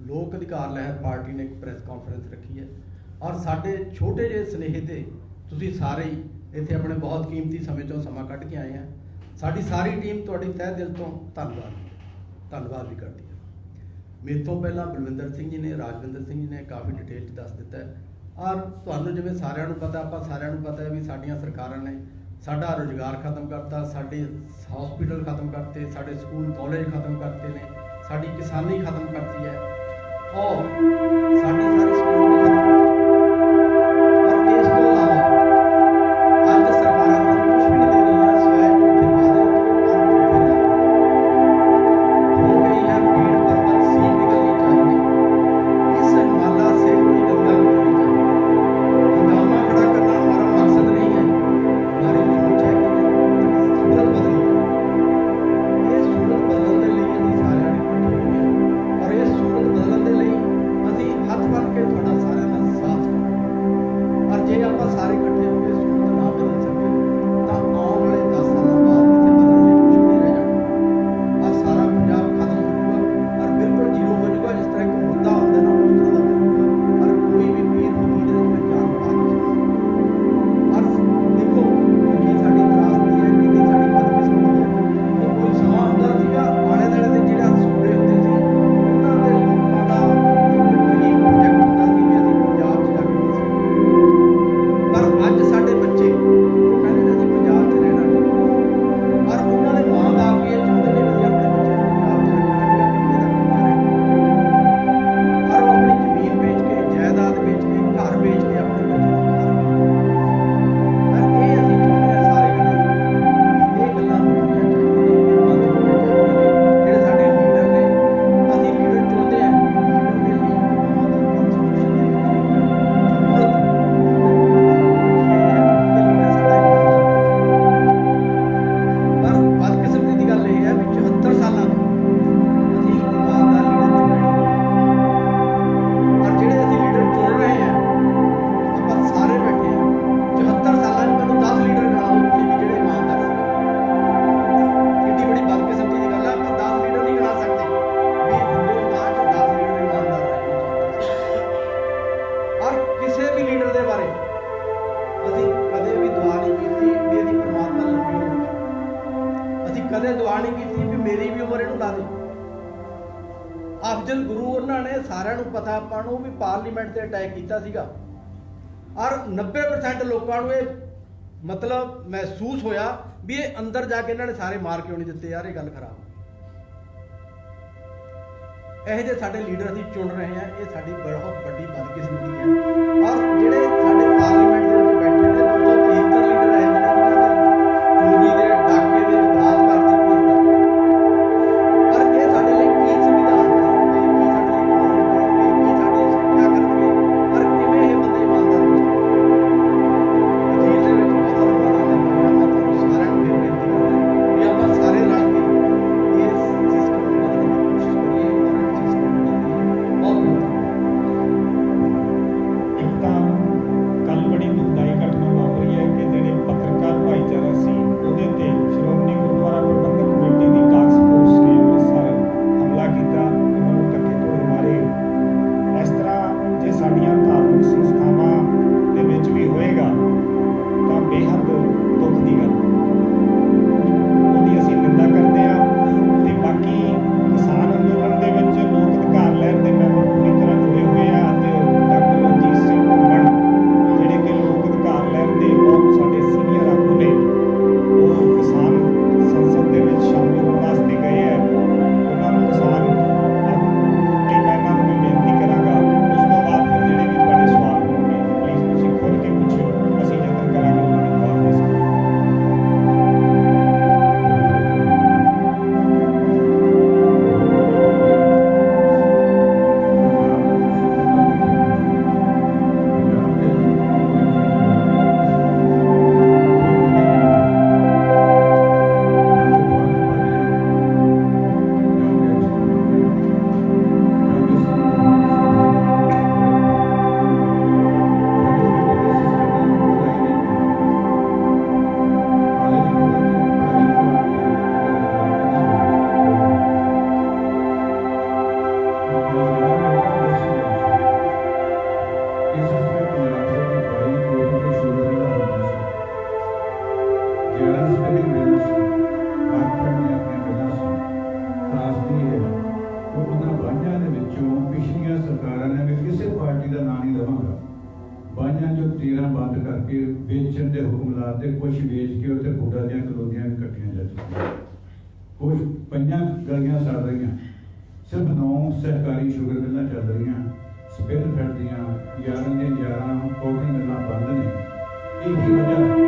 ਲੋਕ ਅਧਿਕਾਰ ਲਹਿਰ ਪਾਰਟੀ ਨੇ ਇੱਕ ਪ੍ਰੈਸ ਕਾਨਫਰੰਸ ਰੱਖੀ ਹੈ ਔਰ ਸਾਡੇ ਛੋਟੇ ਜਿਹੇ ਸੁਨੇਹੇ ਤੇ ਤੁਸੀਂ ਸਾਰੇ ਹੀ ਇੱਥੇ ਆਪਣੇ ਬਹੁਤ ਕੀਮਤੀ ਸਮੇਂ ਚੋਂ ਸਮਾਂ ਕੱਢ ਕੇ ਆਏ ਆ। ਸਾਡੀ ਸਾਰੀ ਟੀਮ ਤੁਹਾਡੀ ਤਹਿ ਦਿਲ ਤੋਂ ਧੰਨਵਾਦ ਵੀ ਕਰਦੀ ਹੈ। ਮੇਰੇ ਤੋਂ ਪਹਿਲਾਂ ਬਲਵਿੰਦਰ ਸਿੰਘ ਜੀ ਨੇ, ਰਾਜਵਿੰਦਰ ਸਿੰਘ ਜੀ ਨੇ ਕਾਫੀ ਡਿਟੇਲ 'ਚ ਦੱਸ ਦਿੱਤਾ ਹੈ ਔਰ ਤੁਹਾਨੂੰ ਜਿਵੇਂ ਸਾਰਿਆਂ ਨੂੰ ਪਤਾ, ਆਪਾਂ ਸਾਰਿਆਂ ਨੂੰ ਪਤਾ ਹੈ ਵੀ ਸਾਡੀਆਂ ਸਰਕਾਰਾਂ ਨੇ ਸਾਡਾ ਰੁਜ਼ਗਾਰ ਖਤਮ ਕਰਤਾ, ਸਾਡੇ ਹਸਪੀਟਲ ਖਤਮ ਕਰਤੇ, ਸਾਡੇ ਸਕੂਲ ਕਾਲਜ ਖਤਮ ਕਰਤੇ ਨੇ, ਸਾਡੀ ਕਿਸਾਨੀ ਖਤਮ ਕਰਤੀ ਹੈ ਔਰ ਸਾਡੀ ਸਾਰੀ ਸਿਕਿਉਰਿਟੀ ਖਤਮ ਔਰ ਇਸ ਤੋਂ ਇਲਾਵਾ ਅੱਜ ਸਰਕਾਰਾਂ ਸਾਨੂੰ ਕੁਛ ਵੀ ਨਹੀਂ ਦੇ ਰਹੀਆਂ ਸਿਵਾਏ ਝੂਠੇ ਵਾਅਦੇ ਤੋਂ ਔਰ ਝੂਠੇ ਹੋ ਗਈ ਹੈ ਭੀੜ ਪਰ ਸੀ ਨਿਕਲਣੀ चाहिए। इस हिमालय से कोई दंगा नहीं होनी चाहिए। हंगामा खड़ा करना हमारा मकसद नहीं है, हमारी सोच है कि सूरत बदली है। ये सूरत बदलने के लिए सारे इकट्ठे हुए हैं और ये सूरत ਅਫਜ਼ਲ ਗੁਰੂ ਉਹਨਾਂ ਨੇ ਸਾਰਿਆਂ ਨੂੰ ਪਤਾ ਆਪਾਂ ਨੂੰ ਵੀ ਪਾਰਲੀਮੈਂਟ ਤੇ ਅਟੈਕ ਕੀਤਾ ਸੀਗਾ ਔਰ 90% ਲੋਕਾਂ ਨੂੰ ਇਹ ਮਤਲਬ ਮਹਿਸੂਸ ਹੋਇਆ ਵੀ ਇਹ ਅੰਦਰ ਜਾ ਕੇ ਇਹਨਾਂ ਨੇ ਸਾਰੇ ਮਾਰ ਕਿਉਂ ਨਹੀਂ ਦਿੱਤੇ ਯਾਰ, ਇਹ ਗੱਲ ਖਰਾਬ। ਇਹੋ ਜਿਹੇ ਸਾਡੇ ਲੀਡਰ ਅਸੀਂ ਚੁਣ ਰਹੇ ਹਾਂ, ਇਹ ਸਾਡੀ ਬਹੁਤ ਵੱਡੀ ਬਦਕਿਸਮਤੀ ਹੈ। ਔਰ ਜਿਹੜੇ ਸਾਡੇ ਪਾਰਲੀਮੈਂਟ ਦੇ ਵਿੱਚ ਬੈਠੇ ਨੇ 273 ਲੀਡਰ ਹੈ ਜਿਹੜੇ ਚੋਰੀ ਦੇ ਡਾਕੇ ਦੇ ਬਲਾਤਕਾਰ ਦੀ ਔਰ ਇਹ ਸਾਡੇ ਲਈ ਕੀ ਸੰਵਿਧਾਨ ਬਣਾਉਣਗੇ, ਕੀ ਸਾਡੇ ਲਈ ਕਾਨੂੰਨ ਬਣਾਉਣਗੇ, ਕੀ ਸਾਡੀ ਸੁਰੱਖਿਆ ਕਰਨਗੇ ਔਰ ਕਿਵੇਂ ਇਹ ਬੰਦੇ ਇਮਾਨਦਾਰ ਹੋਣਗੇ। ਜੇਲ੍ਹ ਦੇ ਵਿੱਚ ਬਹੁਤਾ ਸਮਾਂ ਨਾ ਮੈਂ ਤੁਹਾਨੂੰ ਸਾਰਿਆਂ ਨੂੰ ਫਿਰ ਬੇਨਤੀ ਕਰਦਾ ਵੀ ਆਪਾਂ ਸਾਰੇ ਰਲ ਕੇ ਇਸ ਸਿਸਟਮ ਨੂੰ ਬਦਲਣ ਦੀ ਕੋਸ਼ਿਸ਼ ਕਰੀਏ ਔਰ ਇਸ ਸਿਸਟਮ ਨੂੰ ਬਦਲੀਏ। ਬਹੁਤ ਬਹੁਤ ਇੱਕ ਤਾਂ ਕੱਲ ਬੜੀ ਦੁਖਦਾਈ ਘਟਨਾ ਵਾਪਰੀ ਹੈ ਕਿ ਜਿਹੜੇ ਪੱਤਰਕਾਰ ਭਾਈਚਾਰਾ ਸੀ ਉਹਦੇ ਤੇ ਸ਼੍ਰੋਮਣੀ ਗੁਰਦੁਆਰਾ ਪ੍ਰਬੰਧਕ ਕਮੇਟੀ ਦੀ ਟਾਸਕ ਫੋਰਸ ਨੇ ਅੰਮ੍ਰਿਤਸਰ ਹਮਲਾ ਕੀਤਾ, ਉਹਨਾਂ ਨੂੰ ਧੱਕੇ ਧੋਲੇ ਮਾਰੇ। ਇਸ ਤਰ੍ਹਾਂ ਜੇ ਸਾਡੀਆਂ ਧਾਰਮਿਕ ਸੰਸਥਾਵਾਂ ਦੇ ਵਿੱਚ ਵੀ ਹੋਏਗਾ ਤਾਂ ਬੇਹੱਦ ਦੁੱਖ ਦੀ ਗੱਲ, ਉਹਦੀ ਅਸੀਂ ਨਿੰਦਾ ਕਰਦੇ ਹਾਂ। ਤੇ ਬਾਕੀ ਕਿਸਾਨ ਅੰਦੋਲਨ ਦੇ ਵਿੱਚ ਲੋਕ ਅਧਿਕਾਰ ਲੈਣ ਦੇ ਮੈਂਬਰ ਪੂਰੀ ਤਰ੍ਹਾਂ ਜੁੜੇ ਹੋਏ ਆ ਅਤੇ ਡਾਕਟਰ ਰਣਜੀਤ ਸਿੰਘ ਘੁੰਮਣ ਜਿਹੜੇ ਕਿ ਲੋਕ ਅਧਿਕਾਰ ਲੈਣ ਦੇ ਬਹੁਤ ਸਾਡੇ ਸੀਨੀਅਰ ਆਗੂ ਨੇ, ਉਹ ਕਿਸਾਨ ਸੰਸਦ ਦੇ ਵਿੱਚ ਸ਼ਾਮਿਲ ਹੋਣ ਵਾਸਤੇ ਗਏ ਹੈ। ਉਹਨਾਂ ਨੂੰ ਕਿਸਾਨ ਕਿ ਮੈਂ ਇਹਨਾਂ ਨੂੰ ਵੀ ਬੇਨਤੀ ਕਰਾਂਗਾ, ਉਸ ਤੋਂ ਬਾਅਦ ਫਿਰ ਜਿਹੜੇ ਵੀ ਤੁਹਾਡੇ ਸਵਾਲ ਹੋਣਗੇ ਪਲੀਜ਼ ਤੁਸੀਂ ਖੁੱਲ੍ਹ ਕੇ ਪੁੱਛਿਓ, ਅਸੀਂ ਯਤਨ ਕਰਾਂਗੇ ਉਹਨਾਂ ਦੇ ਜਵਾਬ ਦੇ ਸਕਣ। ਪਿਛਲੀਆਂ ਸਰਕਾਰਾਂ ਨੇ ਵੀ ਕਿਸੇ ਪਾਰਟੀ ਦਾ ਨਾਂ ਨਹੀਂ ਲਵਾਂਗਾ, ਬਾਈਆਂ ਚੋਂ 13 ਬੰਦ ਕਰਕੇ ਵੇਚਣ ਦੇ ਹੁਕਮ ਲਾਤੇ, ਕੁਝ ਵੇਚ ਕੇ ਉੱਥੇ ਬੂਟਾ ਦੀਆਂ ਕਲੋਨੀਆਂ ਵੀ ਕੱਟੀਆਂ ਜਾ ਚੁੱਕੀਆਂ, ਕੁਝ ਪਈਆਂ ਗਲੀਆਂ ਸੜ ਰਹੀਆਂ, ਸਿਰਫ 9 ਸਹਿਕਾਰੀ ਸ਼ੂਗਰ ਮਿਲਾਂ ਚੱਲ ਰਹੀਆਂ, ਸਪਿਨ ਫੈਟ ਦੀਆਂ 11 ਦੀਆਂ 11 ਪਾਊਡਰ ਮਿਲਾਂ ਬੰਦ ਨੇ। ਇਹੀ ਵਜ੍ਹਾ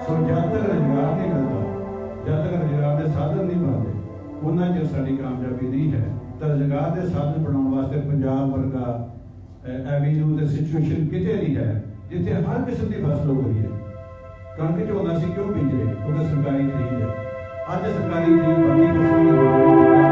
ਸੋ ਜਦ ਤੱਕ ਰੁਜ਼ਗਾਰ ਨਹੀਂ ਮਿਲਦਾ, ਜਦ ਤੱਕ ਰੁਜ਼ਗਾਰ ਦੇ ਸਾਧਨ ਨਹੀਂ ਬਣਦੇ, ਉਹਨਾਂ ਚਿਰ ਸਾਡੀ ਕਾਮਯਾਬੀ ਨਹੀਂ ਹੈ। ਤਾਂ ਰੁਜ਼ਗਾਰ ਦੇ ਸਾਧਨ ਬਣਾਉਣ ਵਾਸਤੇ ਪੰਜਾਬ ਵਰਗਾ ਐਵੀਨਿਊ ਤੇ ਸਿਚੁਏਸ਼ਨ ਕਿਤੇ ਨਹੀਂ ਹੈ ਜਿੱਥੇ ਹਰ ਕਿਸਮ ਦੀ ਫਸਲ ਹੋ ਰਹੀ ਹੈ। ਕਣਕ ਝੋਨਾ ਅਸੀਂ ਕਿਉਂ ਬੀਜ ਰਹੇ? ਕਿਉਂਕਿ ਸਰਕਾਰੀ ਖਰੀਦ ਹੈ। ਅੱਜ ਸਰਕਾਰੀ ਖਰੀਦ ਬਾਕੀ ਫਸਲਾਂ ਦੀ ਹੋ ਰਹੀ ਹੈ।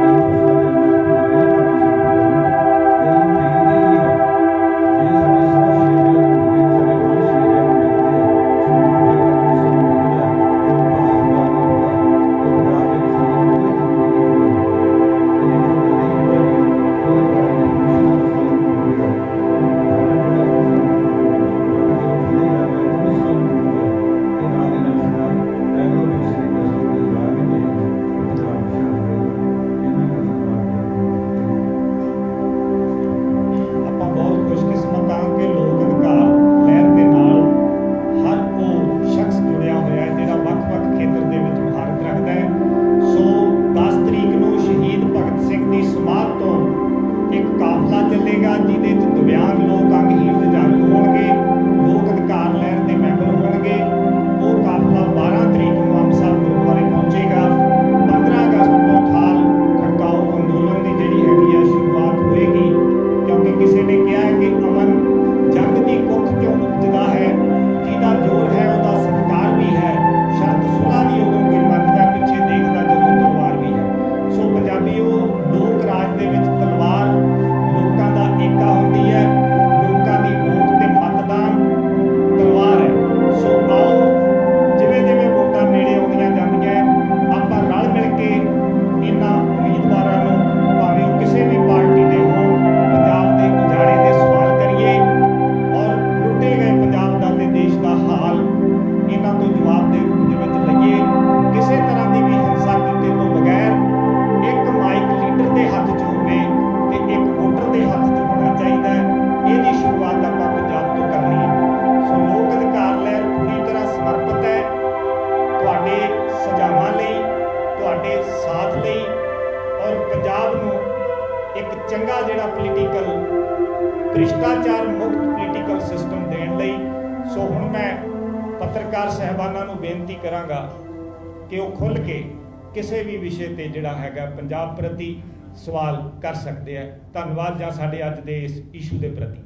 ਚੰਗਾ ਜਿਹੜਾ ਪੋਲੀਟੀਕਲ ਭ੍ਰਿਸ਼ਟਾਚਾਰ ਮੁਕਤ ਪੋਲੀਟੀਕਲ ਸਿਸਟਮ ਦੇਣ ਲਈ। ਸੋ ਹੁਣ ਮੈਂ ਪੱਤਰਕਾਰ ਸਹਿਬਾਨਾਂ ਨੂੰ ਬੇਨਤੀ ਕਰਾਂਗਾ ਕਿ ਉਹ ਖੁੱਲ੍ਹ ਕੇ ਕਿਸੇ ਵੀ ਵਿਸ਼ੇ ਤੇ ਜਿਹੜਾ ਹੈਗਾ ਪੰਜਾਬ ਪ੍ਰਤੀ ਸਵਾਲ ਕਰ ਸਕਦੇ ਆ। ਧੰਨਵਾਦ ਜਾਂ ਸਾਡੇ ਅੱਜ ਦੇ ਇਸ ਇਸ਼ੂ ਦੇ ਪ੍ਰਤੀ।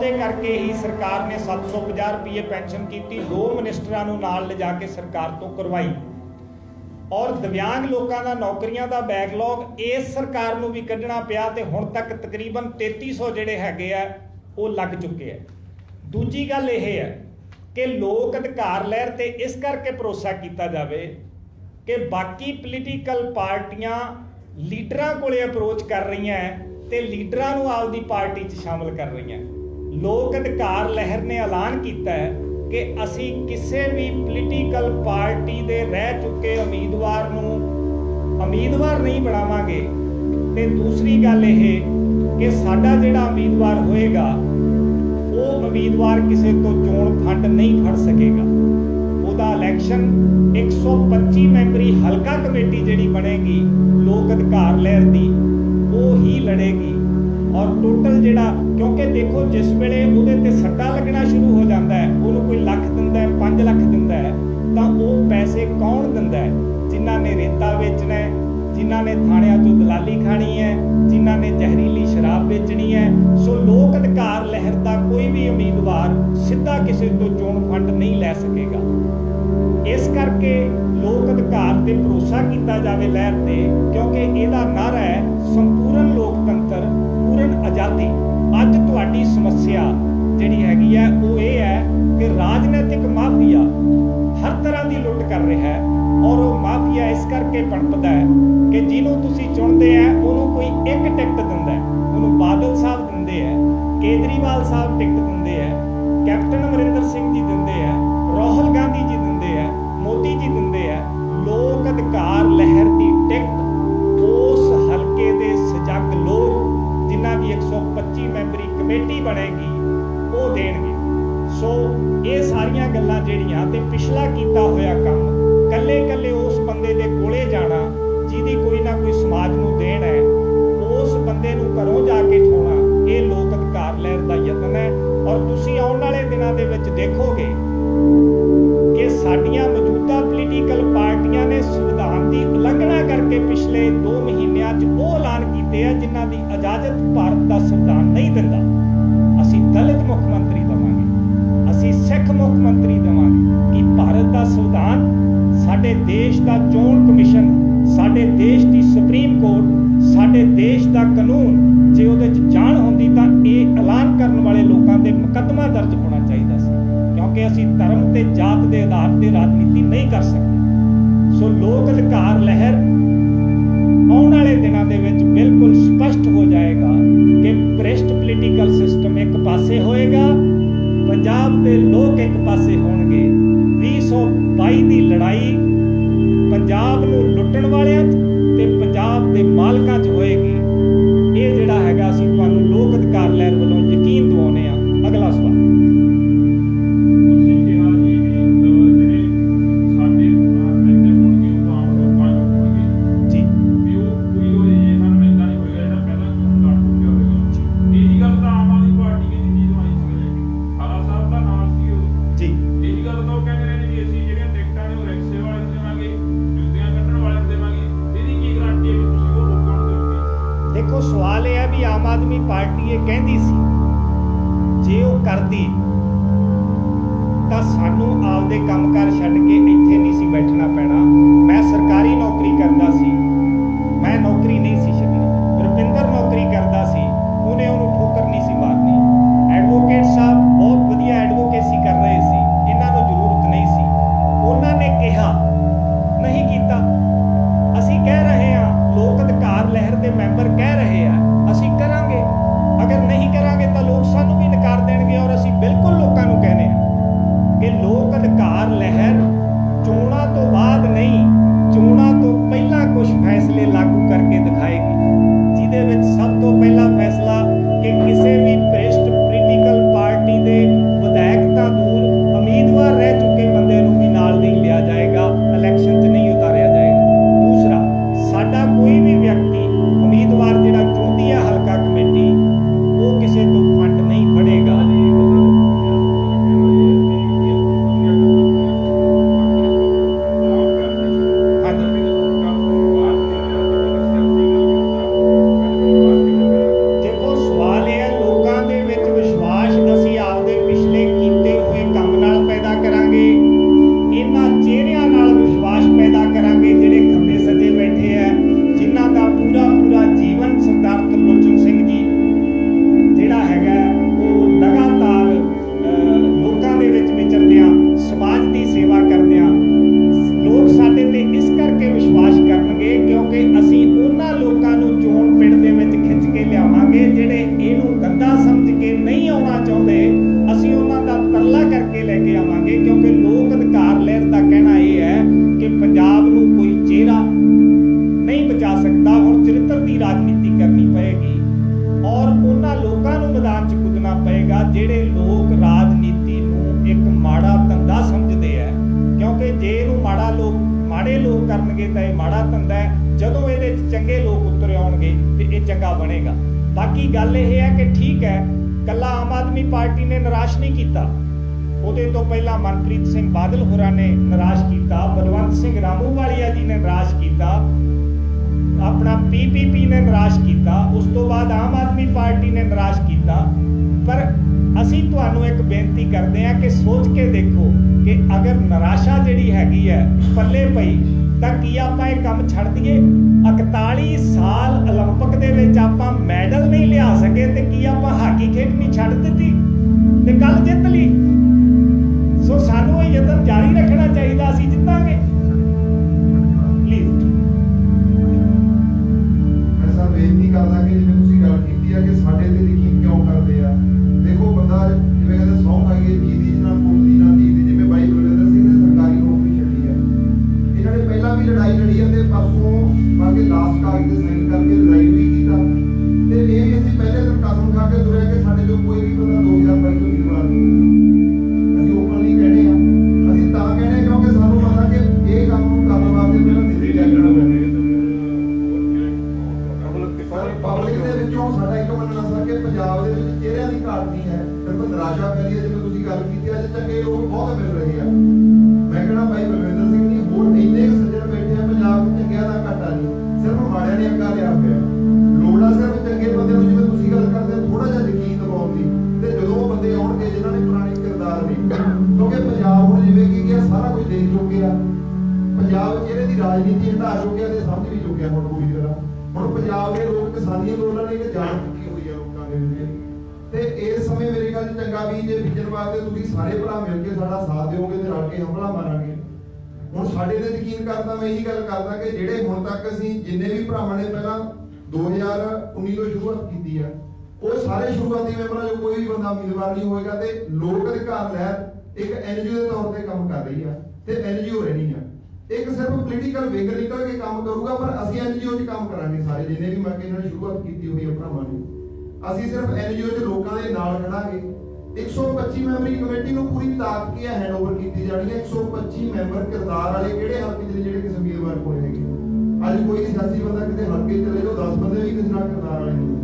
ਉਹਦੇ ਕਰਕੇ ਹੀ ਸਰਕਾਰ ਨੇ 750 ਰੁਪਏ ਪੈਨਸ਼ਨ ਕੀਤੀ, 2 ਮਿਨਿਸਟਰਾਂ ਨੂੰ ਨਾਲ ਲਿਜਾ ਕੇ ਸਰਕਾਰ ਤੋਂ ਕਰਵਾਈ। ਔਰ ਦਿਵਿਆਂਗ ਲੋਕਾਂ ਦਾ ਨੌਕਰੀਆਂ ਦਾ ਬੈਕਲੌਗ ਇਸ ਸਰਕਾਰ ਨੂੰ ਵੀ ਕੱਢਣਾ ਪਿਆ ਤੇ ਹੁਣ ਤੱਕ ਤਕਰੀਬਨ 3300 ਜਿਹੜੇ ਹੈਗੇ ਆ ਉਹ ਲੱਗ ਚੁੱਕੇ ਆ। ਦੂਜੀ ਗੱਲ ਇਹ ਹੈ ਕਿ ਲੋਕ ਅਧਿਕਾਰ ਲਹਿਰ ਤੇ ਇਸ ਕਰਕੇ ਭਰੋਸਾ ਕੀਤਾ ਜਾਵੇ ਕਿ ਬਾਕੀ ਪੋਲੀਟੀਕਲ ਪਾਰਟੀਆਂ ਲੀਡਰਾਂ ਕੋਲੇ ਅਪਰੋਚ ਕਰ ਰਹੀਆਂ ਤੇ ਲੀਡਰਾਂ ਨੂੰ ਆਪਦੀ ਪਾਰਟੀ 'ਚ ਸ਼ਾਮਲ ਕਰ ਰਹੀਆਂ। ਲੋਕ ਅਧਿਕਾਰ ਲਹਿਰ ਨੇ ਐਲਾਨ ਕੀਤਾ ਹੈ ਕਿ ਅਸੀਂ ਕਿਸੇ ਵੀ ਪੋਲੀਟੀਕਲ ਪਾਰਟੀ ਦੇ ਰਹਿ ਚੁੱਕੇ ਉਮੀਦਵਾਰ ਨੂੰ ਉਮੀਦਵਾਰ ਨਹੀਂ ਬਣਾਵਾਂਗੇ। ਤੇ ਦੂਸਰੀ ਗੱਲ ਇਹ ਕਿ ਸਾਡਾ ਜਿਹੜਾ ਉਮੀਦਵਾਰ ਹੋਏਗਾ ਉਹ ਉਮੀਦਵਾਰ ਕਿਸੇ ਤੋਂ ਚੋਣ ਫੰਡ ਨਹੀਂ ਫੜ ਸਕੇਗਾ। ਉਹਦਾ ਇਲੈਕਸ਼ਨ 125 ਮੈਂਬਰੀ ਹਲਕਾ ਕਮੇਟੀ ਜਿਹੜੀ ਬਣੇਗੀ ਲੋਕ ਅਧਿਕਾਰ ਲਹਿਰ ਦੀ ਉਹ ਹੀ ਲੜੇਗੀ। ਔਰ ਟੋਟਲ ਜਿਹੜਾ, ਕਿਉਂਕਿ ਦੇਖੋ ਜਿਸ ਵੇਲੇ ਉਹਦੇ ਤੇ ਸੱਟਾ ਲੱਗਣਾ ਸ਼ੁਰੂ ਹੋ ਜਾਂਦਾ ਹੈ, ਉਹਨੂੰ ਕੋਈ ਲੱਖ ਦਿੰਦਾ ਹੈ, 5 ਲੱਖ ਦਿੰਦਾ ਹੈ, ਤਾਂ ਉਹ ਪੈਸੇ ਕੌਣ ਦਿੰਦਾ ਹੈ? ਜਿਨ੍ਹਾਂ ਨੇ ਰੇਤਾ ਵੇਚਣਾ ਹੈ, ਜਿਨ੍ਹਾਂ ਨੇ ਥਾਣਿਆਂ ਤੋਂ ਦਲਾਲੀ ਖਾਣੀ ਹੈ, ਜਿਨ੍ਹਾਂ ਨੇ ਜ਼ਹਿਰੀਲੀ ਸ਼ਰਾਬ ਵੇਚਣੀ ਹੈ। ਸੋ ਲੋਕ ਅਧਿਕਾਰ ਲਹਿਰ ਦਾ ਕੋਈ ਵੀ ਉਮੀਦਵਾਰ ਸਿੱਧਾ ਕਿਸੇ ਤੋਂ ਚੋਣ ਫੰਡ ਨਹੀਂ ਲੈ ਸਕੇਗਾ। ਇਸ ਕਰਕੇ ਲੋਕ ਅਧਿਕਾਰ ਤੇ ਭਰੋਸਾ ਕੀਤਾ ਜਾਵੇ ਲਹਿਰ ਤੇ, ਕਿਉਂਕਿ ਇਹਦਾ ਨਾਅਰਾ ਹੈ ਸੰਪੂਰਨ ਲੋਕਤੰਤਰ, ਪੂਰਨ ਆਜ਼ਾਦੀ। ਅੱਜ ਤੁਹਾਡੀ ਸਮੱਸਿਆ ਜਿਹੜੀ ਹੈਗੀ ਹੈ ਉਹ ਇਹ ਹੈ ਕਿ ਰਾਜਨੀਤਿਕ ਮਾਫੀਆ ਹਰ ਤਰ੍ਹਾਂ ਦੀ ਲੁੱਟ ਕਰ ਰਿਹਾ ਹੈ। ਔਰ ਉਹ ਮਾਫੀਆ ਇਸ ਕਰਕੇ ਪਣਪਦਾ ਹੈ ਕਿ ਜਿਹਨੂੰ ਤੁਸੀਂ ਚੁਣਦੇ ਆ ਉਹਨੂੰ ਕੋਈ ਇੱਕ ਟਿਕਟ ਦਿੰਦਾ ਹੈ। ਉਹਨੂੰ ਬਾਦਲ ਸਾਹਿਬ ਦਿੰਦੇ ਆ, ਕੇਜਰੀਵਾਲ ਸਾਹਿਬ ਟਿਕਟ ਦਿੰਦੇ ਆ, ਕੈਪਟਨ ਅਮਰਿੰਦਰ ਸਿੰਘ ਜੀ ਦਿੰਦੇ ਆ, ਰਾਹੁਲ ਗਾਂਧੀ ਜੀ ਦਿੰਦੇ ਆ, ਮੋਦੀ ਜੀ ਦਿੰਦੇ ਆ। ਲੋਕ ਅਧਿਕਾਰ ਲਹਿਰ ਦੀ ਟਿਕਟ ਉਸ ਹਲਕੇ ਦੇ ਸਜਗ ਲੋਕ ਜਿਨ੍ਹਾਂ ਦੀ 125 ਮੈਂਬਰੀ ਕਮੇਟੀ ਬਣੇਗੀ ਉਹ ਦੇਣਗੇ। ਸੋ ਇਹ ਸਾਰੀਆਂ ਗੱਲਾਂ ਜਿਹੜੀਆਂ ਤੇ ਪਿਛਲਾ ਕੀਤਾ ਹੋਇਆ ਕੰਮ ਕੱਲੇ ਉਸ ਬੰਦੇ ਦੇ ਕੋਲੇ ਜਾਣਾ ਜਿਹਦੀ ਕੋਈ ਨਾ ਕੋਈ ਸਮਾਜ ਨੂੰ ਦੇਣ ਹੈ, ਉਸ ਬੰਦੇ ਨੂੰ ਘਰੋਂ ਜਾ ਕੇ ਠੋਣਾ, ਇਹ ਲੋਕ ਅਧਿਕਾਰ ਲਹਿਰ ਦਾ ਯਤਨ ਹੈ। ਔਰ ਤੁਸੀਂ ਆਉਣ ਵਾਲੇ ਦਿਨਾਂ ਦੇ ਵਿੱਚ ਦੇਖੋਗੇ ਕਿ ਸਾਡੀਆਂ ਮੌਜੂਦਾ ਪੋਲੀਟੀਕਲ ਪਾਰਟੀਆਂ ਨੇ ਸੰਵਿਧਾਨ ਦੀ ਉਲੰਘਣਾ ਕਰਕੇ ਪਿਛਲੇ 2 ਮਹੀਨਿਆਂ 'ਚ ਉਹ ਐਲਾਨ ਕੀਤੇ ਆ ਜਿਨ੍ਹਾਂ ਦੀ ਇਜਾਜ਼ਤ ਭਾਰਤ ਦਾ ਸੰਵਿਧਾਨ ਨਹੀਂ ਦਿੰਦਾ। ਅਸੀਂ ਦਲਿਤ ਮੁੱਖ ਮੰਤਰੀ ਦੇਵਾਂਗੇ, ਅਸੀਂ ਸਿੱਖ ਮੁੱਖ ਮੰਤਰੀ ਦੇਵਾਂਗੇ। ਕਿ ਭਾਰਤ ਦਾ ਸੰਵਿਧਾਨ, ਸਾਡੇ ਦੇਸ਼ ਦਾ ਚੋਣ ਕਮਿਸ਼ਨ, ਸਾਡੇ ਦੇਸ਼ ਦੀ ਸੁਪਰੀਮ ਕੋਰਟ, ਸਾਡੇ ਦੇਸ਼ ਦਾ ਕਾਨੂੰਨ ਜੇ ਉਹਦੇ 'ਚ ਜਾਣ ਹੁੰਦੀ ਤਾਂ ਇਹ ਐਲਾਨ ਕਰਨ ਵਾਲੇ ਲੋਕਾਂ ਦੇ ਮੁਕੱਦਮਾ ਦਰਜ ਹੋਣਾ ਚਾਹੀਦਾ ਸੀ, ਕਿਉਂਕਿ ਅਸੀਂ ਧਰਮ ਤੇ ਜਾਤ ਦੇ ਆਧਾਰ ਤੇ ਰਾਜਨੀਤੀ ਨਹੀਂ ਕਰ ਸਕਦੇ। ਸੋ ਲੋਕ ਅਧਿਕਾਰ ਲਹਿਰ ਆਉਣ ਵਾਲੇ ਦਿਨਾਂ ਦੇ ਵਿੱਚ ਬਿਲਕੁਲ ਸਪਸ਼ਟ ਹੋ ਜਾਏਗਾ ਕਿ ਭ੍ਰਿਸ਼ਟ ਪੋਲੀਟੀਕਲ ਸਿਸਟਮ ਇੱਕ ਪਾਸੇ ਹੋਏਗਾ, ਪੰਜਾਬ ਦੇ ਲੋਕ ਇੱਕ ਪਾਸੇ ਹੋਣਗੇ। 2022 ਦੀ ਲੜਾਈ ਪੰਜਾਬ ਨੂੰ ਲੁੱਟਣ ਵਾਲਿਆਂ 'ਚ ਤੇ ਪੰਜਾਬ ਦੇ ਮਾਲਕਾਂ 'ਚ ਹੋਏਗੀ। ਇਹ ਜਿਹੜਾ ਹੈਗਾ ਅਸੀਂ ਤੁਹਾਨੂੰ ਲੋਕ ਅਧਿਕਾਰ ਲਹਿਰ ਵੱਲੋਂ ਯਕੀਨ ਦਿਵਾਉਂਦੇ ਹਾਂ। ਅਗਲਾ ਸਵਾਲ। ਦੇਖੋ ਸਵਾਲ ਇਹ ਹੈ ਵੀ ਆਮ ਆਦਮੀ ਪਾਰਟੀ ਇਹ ਕਹਿੰਦੀ ਸੀ ਜੇ ਉਹ ਕਰਦੀ ਤਾਂ ਸਾਨੂੰ ਆਪਦੇ ਕੰਮਕਾਰ ਛੱਡ ਕੇ ਇੱਥੇ ਨਹੀਂ ਸੀ ਬੈਠਣਾ ਪੈਣਾ। ਮੈਂ ਸਰਕਾਰੀ ਨੌਕਰੀ ਕਰਦਾ ਸੀ, ਮੈਂ ਨੌਕਰੀ ਨਹੀਂ ਸੀ ਛੱਡਣੀ। ਰੁਪਿੰਦਰ ਨੌਕਰੀ ਕਰਦਾ ਸੀ, ਉਹਨੇ ਉਹਨੂੰ ਠੋਕਰ ਨਹੀਂ ਸੀ ਮਾਰਨੀ। ਐਡਵੋਕੇਟ ਸਾਹਿਬ ਬਹੁਤ ਵਧੀਆ ਐਡਵੋਕੇਸੀ ਕਰ ਰਹੇ ਸੀ, ਇਹਨਾਂ ਨੂੰ ਜ਼ਰੂਰਤ ਨਹੀਂ ਸੀ। ਉਹਨਾਂ ਨੇ ਕਿਹਾ, ਨਹੀਂ ਕੀਤਾ। ਅਸੀਂ ਕਹਿ ਰਹੇ ਹਾਂ, ਲੋਕ ਅਧਿਕਾਰ ਲਹਿਰ ਦੇ ਮੈਂਬਰ ਕਹਿ ਰਹੇ ਆ ਅਸੀਂ ਕਰਾਂਗੇ। ਅਗਰ ਨਹੀਂ ਕਰਾਂਗੇ ਤਾਂ ਲੋਕ ਸਾਨੂੰ ਵੀ ਨਕਾਰ ਦੇਣਗੇ। ਔਰ ਅਸੀਂ ਬਿਲਕੁਲ ਲੋਕਾਂ ਨੂੰ ਕਹਿੰਦੇ ਆ ਕਿ ਲੋਕ ਅਧਿਕਾਰ ਲਹਿਰ ਕਰਨਗੇ ਤਾਂ ਇਹ ਮਾੜਾ ਧੰਦਾ ਹੈ। ਜਦੋਂ ਇਹਦੇ 'ਚ ਚੰਗੇ ਲੋਕ ਉਤਰ ਆਉਣਗੇ ਤੇ ਇਹ ਚੰਗਾ ਬਣੇਗਾ। ਬਾਕੀ ਗੱਲ ਇਹ ਹੈ ਕਿ ਠੀਕ ਹੈ, ਕੱਲਾ ਆਮ ਆਦਮੀ ਪਾਰਟੀ ਨੇ ਨਿਰਾਸ਼ ਨਹੀਂ ਕੀਤਾ, ਉਹਦੇ ਤੋਂ ਪਹਿਲਾਂ ਮਨਪ੍ਰੀਤ ਸਿੰਘ ਬਾਦਲ ਹੋਰਾਂ ਨੇ ਨਿਰਾਸ਼ ਕੀਤਾ, ਬਲਵੰਤ ਸਿੰਘ ਰਾਮੂਵਾਲੀਆ ਜੀ ਨੇ ਨਿਰਾਸ਼ ਕੀਤਾ, ਆਪਣਾ PPP ਨੇ ਨਿਰਾਸ਼ ਕੀਤਾ, ਉਸ ਤੋਂ ਬਾਅਦ ਆਮ ਆਦਮੀ ਪਾਰਟੀ ਨੇ ਨਿਰਾਸ਼ ਕੀਤਾ। ਪਰ ਅਸੀਂ ਤੁਹਾਨੂੰ ਇੱਕ ਬੇਨਤੀ ਕਰਦੇ ਹਾਂ ਕਿ ਸੋਚ ਕੇ ਦੇਖੋ ਕਿ ਅਗਰ ਨਿਰਾਸ਼ਾ ਜਿਹੜੀ ਹੈਗੀ ਹੈ ਪੱਲੇ ਪਈ ਤਾਂ ਕੀ ਆਪਾਂ ਇਹ ਕੰਮ ਛੱਡ ਦਈਏ? 41 ਸਾਲ 올림픽 ਦੇ ਵਿੱਚ ਆਪਾਂ ਮੈਡਲ ਨਹੀਂ ਲਿਆ ਸਕੇ ਤੇ ਕੀ ਆਪਾਂ ਹਾਕੀ ਖੇਡਣੀ ਛੱਡ ਦਿੱਤੀ ਤੇ ਕੱਲ ਜਿੱਤ ਲਈ? ਸੋ ਸਾਨੂੰ ਇਹ ਯਤਨ ਜਾਰੀ ਰੱਖਣਾ ਚਾਹੀਦਾ, ਅਸੀਂ ਜਿੱਤਾਂਗੇ। ਪਲੀਜ਼ ਮੈਂ ਸਰ ਬੇਨਤੀ ਕਰਦਾ ਕਿ ਜਿਵੇਂ ਤੁਸੀਂ ਗੱਲ ਕੀਤੀ ਆ ਕਿ ਸਾਡੇ ਤੇ ਯਕੀਨ ਕਿਉਂ ਕਰਦੇ ਆ। ਦੇਖੋ ਬੰਦਾ ਜਿਵੇਂ ਕਹਿੰਦੇ ਸੌਂ ਖਾਈਏ ਜੀ ਦੀ ਨਾ ਪੁੱਤੀ ਨਾ ਦੀ ਦੀ, ਜਿਵੇਂ ਬਾਈ ਬਲਵਿੰਦਰ ਸਿੰਘ ਨੇ ਸਰਕਾਰੀ ਨੌਕਰੀ ਛੱਡੀ ਆ। ਇਹਨਾਂ ਨੇ ਪਹਿਲਾਂ ਵੀ ਲੜਾਈ ਲੜੀ ਆ ਤੇ ਪਰਸੋਂ ਬਾਕੀ ਲਾਸਟ ਕਾਗਜ਼ ਤੇ ਸਾਈਨ ਕਰਕੇ ਲੜਾਈ ਵੀ ਕੀਤਾ ਤੇ ਇਹ ਵੀ ਅਸੀਂ ਪਹਿਲੇ ਦਿਨ ਕਸਮ ਖਾ ਕੇ ਤੁਰਿਆ ਕਿ ਸਾਡੇ ਚੋਂ ਕੋਈ ਵੀ ਬੰਦਾ 2022 ਤੋਂ ਉਮੀਦਵਾਰ ਨਹੀਂ। ਅਸੀਂ ਓਪਨਲੀ ਕਹਿੰਦੇ ਆ, ਅਸੀਂ ਤਾਂ ਕਹਿੰਦੇ ਕਿਉਂਕਿ ਸਾਨੂੰ ਪਤਾ ਕਿ ਇਹ ਕੰਮ ਨੂੰ ਕਰਨ ਵਾਸਤੇ ਪਹਿਲਾਂ ਦਿੱਲੀ ਜਾਣਾ ਪੈਂਦਾ। ਪਬਲਿਕ ਦੇ ਵਿੱਚੋਂ ਸਾਡਾ ਇੱਕ ਮੰਨਣਾ ਸਰ ਕਿ ਪੰਜਾਬ ਦੇ ਵਿੱਚ ਚਿਹਰਿਆਂ ਦੀ ਘਾਟ ਨਹੀਂ ਹੈ, ਸਿਰਫ ਨਿਰਾਸ਼ਾ ਫੈਲੀ ਹੈ। ਜਿਵੇਂ ਤੁਸੀਂ ਗੱਲ ਕੀਤੀ ਅੱਜ ਚੰਗੇ ਲੋਕ ਬਹੁਤ ਮਿਲ ਰਹੇ ਆ। ਮੈਂ ਕਹਿਣਾ ਭਾਈ ਬਲਵਿੰਦਰ ਸਿੰਘ ਜੀ ਹੋਰ ਇੰਨੇ ਸੱਜਣ ਬੈਠੇ ਆ ਪੰਜਾਬ ਵਿੱਚ, ਚੰਗਿਆਂ ਦਾ ਘਾਟਾ ਨਹੀਂ, ਸਿਰਫ ਮਾੜਿਆਂ ਨੇ ਅੱਗਾ ਲਿਆ ਪਿਆ। ਲੋੜ ਆ ਸਿਰਫ ਚੰਗੇ ਬੰਦੇ ਨੂੰ, ਜਿਵੇਂ ਤੁਸੀਂ ਗੱਲ ਕਰਦੇ ਥੋੜਾ ਜਿਹਾ ਯਕੀਨ ਦਿਵਾਉਣ ਦੀ, ਤੇ ਜਦੋਂ ਉਹ ਬੰਦੇ ਆਉਣਗੇ ਜਿਨ੍ਹਾਂ ਨੇ ਪੁਰਾਣੇ ਕਿਰਦਾਰ ਨੇ, ਕਿਉਂਕਿ ਪੰਜਾਬ ਹੁਣ ਜਿਵੇਂ ਕਿ ਸਾਰਾ ਕੁਝ ਦੇਖ ਚੁੱਕੇ ਆ। ਪੰਜਾਬ ਵਿੱਚ ਇਹਦੀ ਰਾਜਨੀਤੀ ਹਟਾ ਚੁੱਕਿਆ ਤੇ ਸਮਝ ਵੀ ਚੁੱਕਿਆ ਹੁਣ ਪੂਰੀ ਤਰ੍ਹਾਂ। ਹੁਣ ਪੰਜਾਬ ਦੇ ਲੋਕ ਕਿਸਾਨੀ ਅੰਦੋਲਨ ਨੇ ਇੱਕ ਜਾਨ ਚੁੱਕੀ ਹੋਈ ਆ ਲੋਕਾਂ ਦੇ ਵਿੱਚ। ਤੇ ਇਸ ਸਮੇਂ ਮੇਰੇ ਖਿਆਲ ਚ ਚੰਗਾ ਵੀ ਜੇ ਵਿਜਨ ਵਾਸਤੇ ਤੁਸੀਂ ਸਾਰੇ ਭਰਾ ਮਿਲ ਕੇ ਸਾਡਾ ਸਾਥ ਦਿਓਗੇ ਤੇ ਰਲ ਕੇ ਹਮਲਾ ਮਾਰਾਂਗੇ। ਹੁਣ ਸਾਡੇ ਤੇ ਯਕੀਨ ਕਰਦਾ ਮੈਂ ਇਹੀ ਗੱਲ ਕਰਦਾ ਕਿ ਜਿਹੜੇ ਹੁਣ ਤੱਕ ਅਸੀਂ ਜਿੰਨੇ ਵੀ ਭਰਾਵਾਂ ਨੇ ਪਹਿਲਾਂ 2019 ਤੋਂ ਸ਼ੁਰੂਆਤ ਕੀਤੀ ਆ, ਉਹ ਸਾਰੇ ਸ਼ੁਰੂਆਤੀ ਮੈਂਬਰਾਂ ਚੋਂ ਕੋਈ ਵੀ ਬੰਦਾ ਉਮੀਦਵਾਰ ਨਹੀਂ ਹੋਏਗਾ ਤੇ ਲੋਕ ਅਧਿਕਾਰ ਲਹਿਰ ਇੱਕ NGO ਦੇ ਤੌਰ ਤੇ ਕੰਮ ਕਰ ਰਹੀ ਆ ਤੇ NGO ਰਹਿਣੀ ਆ। ਇੱਕ ਸਿਰਫ ਪੋਲੀਟੀਕਲ ਵਿੰਗ ਨਿਕਲ ਕੇ ਕੰਮ ਕਰੂਗਾ, ਪਰ ਅਸੀਂ NGO 'ਚ ਕੰਮ ਕਰਾਂਗੇ ਸਾਰੇ ਜਿੰਨੇ ਵੀ ਮੈਂ ਇਹਨਾਂ ਨੇ ਸ਼ੁਰੂਆਤ ਕੀਤੀ ਹੋਈ ਆ ਭਰਾਵਾਂ ਨੇ। ਅਸੀਂ ਸਿਰਫ NGO 'ਚ ਲੋਕਾਂ ਦੇ ਨਾਲ ਖੜਾਂਗੇ। 125 ਮੈਂਬਰੀ ਕਮੇਟੀ ਨੂੰ ਪੂਰੀ ਤਾਕਤ ਕੀ ਹੈਂਡਓਵਰ ਕੀਤੀ ਜਾਣੀ ਹੈ। 125 ਮੈਂਬਰ ਕਿਰਦਾਰ ਵਾਲੇ ਕਿਹੜੇ ਹਲਕੇ ਦੇ ਜਿਹੜੇ ਕਿਸੇ ਉਮੀਦਵਾਰ ਕੋਲ ਹੈਗੇ। ਅੱਜ ਕੋਈ ਸਿਆਸੀ ਬੰਦਾ ਕਿਤੇ ਹਲਕੇ ਚਲੇ ਜਾਓ 10 ਬੰਦੇ ਵੀ ਕਿਸੇ ਨਾਲ ਕਿਰਦਾਰ ਵਾਲੇ ਨਹੀਂ,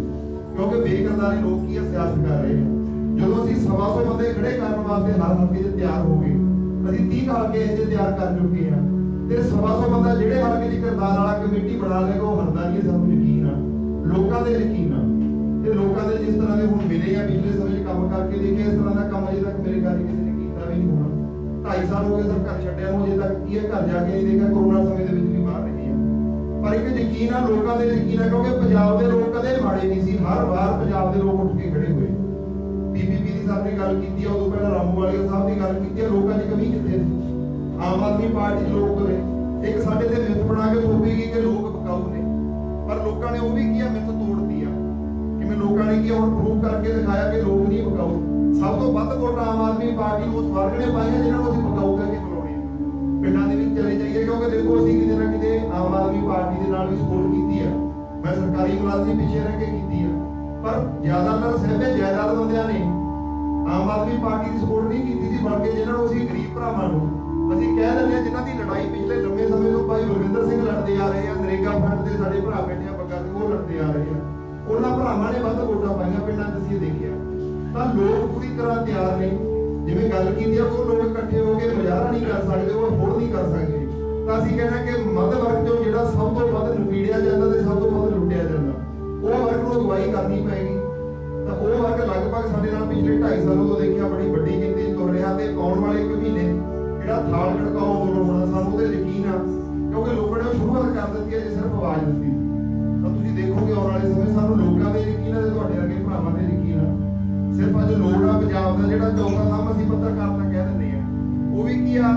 ਕਿਉਂਕਿ ਬੇਕਿਰਦਾਰੀ ਲੋਕ ਕੀ ਸਿਆਸਤ ਕਰ ਰਹੇ ਆ। ਜਦੋਂ ਅਸੀਂ 125 ਬੰਦੇ ਖੜੇ ਕਰਨ ਵਾਸਤੇ ਹਰ ਹਲਕੇ 'ਚ ਤਿਆਰ ਹੋ ਗਏ, ਅਸੀਂ 30 ਹਲਕੇ ਇਹਦੇ ਤਿਆਰ ਕਰ ਚੁੱਕੇ ਆ ਤੇ 125 ਬੰਦਾ ਜਿਹੜੇ ਹਲਕੇ 'ਚ ਕਿਰਦਾਰ ਵਾਲਾ ਕਮੇਟੀ ਬਣਾ ਲੇਗਾ ਉਹ ਹਰਦਾ ਨਹੀਂ। ਸਾਨੂੰ ਯਕੀਨ ਆ, ਲੋਕਾਂ ਦੇ ਯਕੀਨ ਆ ਤੇ ਲੋਕਾਂ ਦੇ ਜਿਸ ਤਰ੍ਹਾਂ ਦੇ ਹੁਣ ਮਿਲੇ ਆ ਪਿਛਲੇ ਸਮੇਂ 'ਚ ਕੰਮ ਕਰਕੇ ਦੇਖੇ, ਇਸ ਤਰ੍ਹਾਂ ਦਾ ਕੰਮ ਅਜੇ ਤੱਕ ਮੇਰੇ ਘਰ ਕਿਸੇ ਨੇ ਕੀਤਾ ਵੀ ਨਹੀਂ ਹੋਣਾ। 2.5 ਸਾਲ ਹੋ ਗਏ ਸਰ ਘਰ ਛੱਡਿਆ ਨੂੰ, ਅਜੇ ਤੱਕ ਕੀ ਹੈ ਘਰ ਜਾ ਕੇ ਨਹੀਂ ਦੇਖਿਆ। ਕੋਰੋਨਾ ਸਮੇਂ ਦੇ ਵਿੱਚ ਵੀ ਬਾਹਰ ਰਹੀ ਆ, ਪਰ ਇੱਕ ਯਕੀਨ ਆ ਲੋਕਾਂ ਦੇ ਯਕੀਨ ਆ, ਕਿਉਂਕਿ ਪੰਜਾਬ ਦੇ ਲੋਕ ਕਦੇ ਮਾੜੇ ਨਹੀਂ ਸੀ। ਹਰ ਵਾਰ ਪੰਜਾਬ ਦੇ ਲੋਕ ਉੱਠ ਕੇ ਖੜੇ ਹੋਏ। PPP ਦੀ ਸਾਹਿਬ ਨੇ ਗੱਲ ਕੀਤੀ ਆ, ਉਦੋਂ ਪਹਿਲਾਂ ਰਾਮੂਵਾਲੀਆ ਸਾਹਿਬ ਦੀ ਗੱਲ ਕੀਤੀ ਆ, ਲੋਕਾਂ ਦੀ ਕਮੀ ਕਿੱਥੇ ਸੀ? ਆਮ ਆਦਮੀ ਪਾਰਟੀ ਦੇ ਲੋਕ ਨੇ ਇੱਕ ਸਾਡੇ ਤੇ ਮਿੱਥ ਬਣਾ ਕੇ ਥੋਪੀ ਗਈ ਕਿ ਲੋਕ ਪਕਾਊ ਨੇ, ਪਰ ਲੋਕਾਂ ਨੇ ਉਹ ਵੀ ਕੀ ਆ ਮਿੱਥ ਤੋੜਦੀ ਆ। ਕਿਵੇਂ ਲੋਕਾਂ ਨੇ ਕੀ ਹੁਣ ਪ੍ਰੂਵ ਕਰਕੇ ਦਿਖਾਇਆ ਕਿ ਲੋਕ ਨਹੀਂ ਪਕਾਊ। ਸਭ ਤੋਂ ਵੱਧ ਵੋਟਾਂ ਆਮ ਆਦਮੀ ਪਾਰਟੀ ਨੂੰ ਉਸ ਵਰਗ ਨੇ ਪਾਈਆਂ ਜਿਹਨਾਂ ਨੂੰ ਅਸੀਂ ਪਕਾਊ ਕਰਕੇ ਬੁਲਾਉਣੇ ਆ। ਪਿੰਡਾਂ ਦੇ ਵਿੱਚ ਚਲੇ ਜਾਈਏ, ਕਿਉਂਕਿ ਦੇਖੋ ਅਸੀਂ ਕਿਤੇ ਨਾ ਕਿਤੇ ਆਮ ਆਦਮੀ ਪਾਰਟੀ ਦੇ ਨਾਲ ਵੀ ਸਪੋਰਟ ਕੀਤੀ ਆ। ਮੈਂ ਸਰਕਾਰੀ ਮੁਲਾਜ਼ਮ ਪਿੱਛੇ ਰਹਿ ਕੇ ਕੀਤੀ ਆ, ਪਰ ਜ਼ਿਆਦਾਤਰ ਸਹਿਬੇ ਜਾਇਦਾਦ ਬੰਦਿਆਂ ਨੇ ਆਮ ਆਦਮੀ ਪਾਰਟੀ ਦੀ ਸਪੋਰਟ ਨਹੀਂ ਕੀਤੀ ਸੀ, ਬਲਕਿ ਜਿਹਨਾਂ ਨੂੰ ਅਸੀਂ ਗਰੀਬ ਭਰਾਵਾਂ ਨੂੰ ਅਸੀਂ ਕਹਿ ਦਿੰਦੇ ਹਾਂ, ਜਿਨ੍ਹਾਂ ਦੀ ਲੜਾਈ ਪਿਛਲੇ ਲੰਮੇ ਸਮੇਂ ਤੋਂ ਭਾਈ ਬਲਵਿੰਦਰ ਸਿੰਘ ਲੜਦੇ ਆ ਰਹੇ ਆ, ਨਰੇਗਾ ਫੰਡ ਦੇ ਸਾਡੇ ਭਰਾ ਬੈਠੇ ਆ ਬੱਗਾ ਤੇ ਉਹ ਲੜਦੇ ਆ ਰਹੇ ਆ, ਉਹਨਾਂ ਭਰਾਵਾਂ ਨੇ ਵੱਧ ਵੋਟਾਂ ਪਾਈਆਂ ਪਿੰਡਾਂ 'ਚ ਅਸੀਂ ਦੇਖਿਆ। ਤਾਂ ਲੋਕ ਪੂਰੀ ਤਰ੍ਹਾਂ ਤਿਆਰ ਨੇ। ਜਿਵੇਂ ਗੱਲ ਕੀਤੀ ਆ, ਉਹ ਲੋਕ ਇਕੱਠੇ ਹੋ ਕੇ ਮੁਜ਼ਾਹਰਾ ਨਹੀਂ ਕਰ ਸਕਦੇ, ਉਹ ਅਫੋਰਡ ਨਹੀਂ ਕਰ ਸਕਦੇ। ਤਾਂ ਅਸੀਂ ਕਹਿੰਦੇ ਕਿ ਮੱਧ ਵਰਗ ਚੋਂ ਜਿਹੜਾ ਸਭ ਤੋਂ ਵੱਧ ਨਪੀੜਿਆ ਜਾਂਦਾ ਤੇ ਸਭ ਤੋਂ ਵੱਧ ਲੁੱਟਿਆ ਜਾਂਦਾ, ਉਹ ਵਰਗ ਨੂੰ ਅਗਵਾਈ ਕਰਨੀ ਪਏਗੀ। ਤਾਂ ਉਹ ਵਰਗ ਲਗਭਗ ਸਾਡੇ ਨਾਲ ਪਿਛਲੇ 2.5 ਸਾਲਾਂ ਤੋਂ ਦੇਖਿਆ ਬੜੀ ਵੱਡੀ ਗਿਣਤੀ 'ਚ ਤੁਰ ਰਿਹਾ ਤੇ ਆਉਣ ਵਾਲੇ ਇੱਕ ਮਹੀਨੇ ਜਿਹੜਾ ਥਾਲ ਖੜਕਾਓ ਅੰਦੋਲਨ ਹੋਣਾ, ਸਾਨੂੰ ਉਹਦੇ ਯਕੀਨ ਆ, ਕਿਉਂਕਿ ਲੋਕਾਂ ਨੇ ਸ਼ੁਰੂਆਤ ਕਰ ਦਿੱਤੀ ਹੈ ਜੇ ਸਿਰਫ ਆਵਾਜ਼ ਦਿੱਤੀ। ਤਾਂ ਤੁਸੀਂ ਦੇਖੋਗੇ ਆਉਣ ਵਾਲੇ ਸਮੇਂ ਸਾਨੂੰ ਲੋਕਾਂ ਦੇ ਯਕੀਨ ਆ ਤੇ ਤੁਹਾਡੇ ਵਰਗੇ ਭਰਾਵਾਂ ਦੇ ਯਕੀਨ ਆ। ਸਿਰਫ ਅੱਜ ਲੋੜ ਆ ਪੰਜਾਬ ਦਾ ਜਿਹੜਾ ਚੌਥਾ ਥੰਮ ਅਸੀਂ ਪੱਤਰਕਾਰ ਤਾਂ ਕਹਿ ਦਿੰਦੇ ਆ, ਉਹ ਵੀ ਕੀ ਆ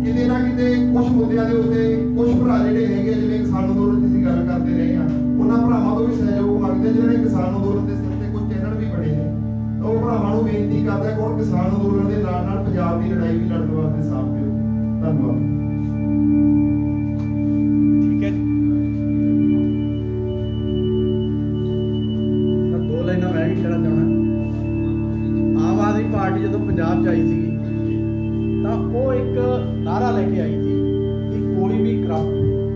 ਕਿਤੇ ਨਾ ਕਿਤੇ ਕੁਝ ਮੁੱਦਿਆਂ ਦੇ ਉੱਤੇ ਕੁਝ ਭਰਾ ਜਿਹੜੇ ਹੈਗੇ, ਜਿਵੇਂ ਕਿਸਾਨ ਅੰਦੋਲਨ ਦੀ ਅਸੀਂ ਗੱਲ ਕਰਦੇ ਰਹੇ ਆ, ਉਹਨਾਂ ਭਰਾਵਾਂ ਤੋਂ ਵੀ ਸਹਿਯੋਗ ਮੰਗਦੇ ਜਿਹੜੇ ਕਿਸਾਨ ਅੰਦੋਲਨ ਦੇ ਸਿਰ ਤੇ ਕੁਝ ਚੈਨਲ ਵੀ ਬਣੇ ਨੇ। ਤਾਂ ਉਹ ਭਰਾਵਾਂ ਨੂੰ ਬੇਨਤੀ ਕਰਦਾ ਕਿ ਹੁਣ ਕਿਸਾਨ ਅੰਦੋਲਨ ਦੇ ਨਾਲ ਨਾਲ ਪੰਜਾਬ ਦੀ ਲੜਾਈ ਵੀ ਲੜਨ ਵਾਸਤੇ ਸਾਥ ਦਿਓ। ਧੰਨਵਾਦ। ਠੀਕ ਹੈ ਜੀ। ਤਾਂ 2 ਲਾਈਨਾਂ ਮੈਂ ਵੀ ਕਹਿਣਾ ਚਾਹੁੰਦਾ। ਆਮ ਆਦਮੀ ਪਾਰਟੀ ਜਦੋਂ ਪੰਜਾਬ 'ਚ ਆਈ ਸੀ ਤਾਂ ਉਹ ਇੱਕ ਨਾਰਾ ਲੈ ਕੇ ਆਈ ਸੀ ਕਿ ਕੋਈ ਵੀ ਕਰਪਟ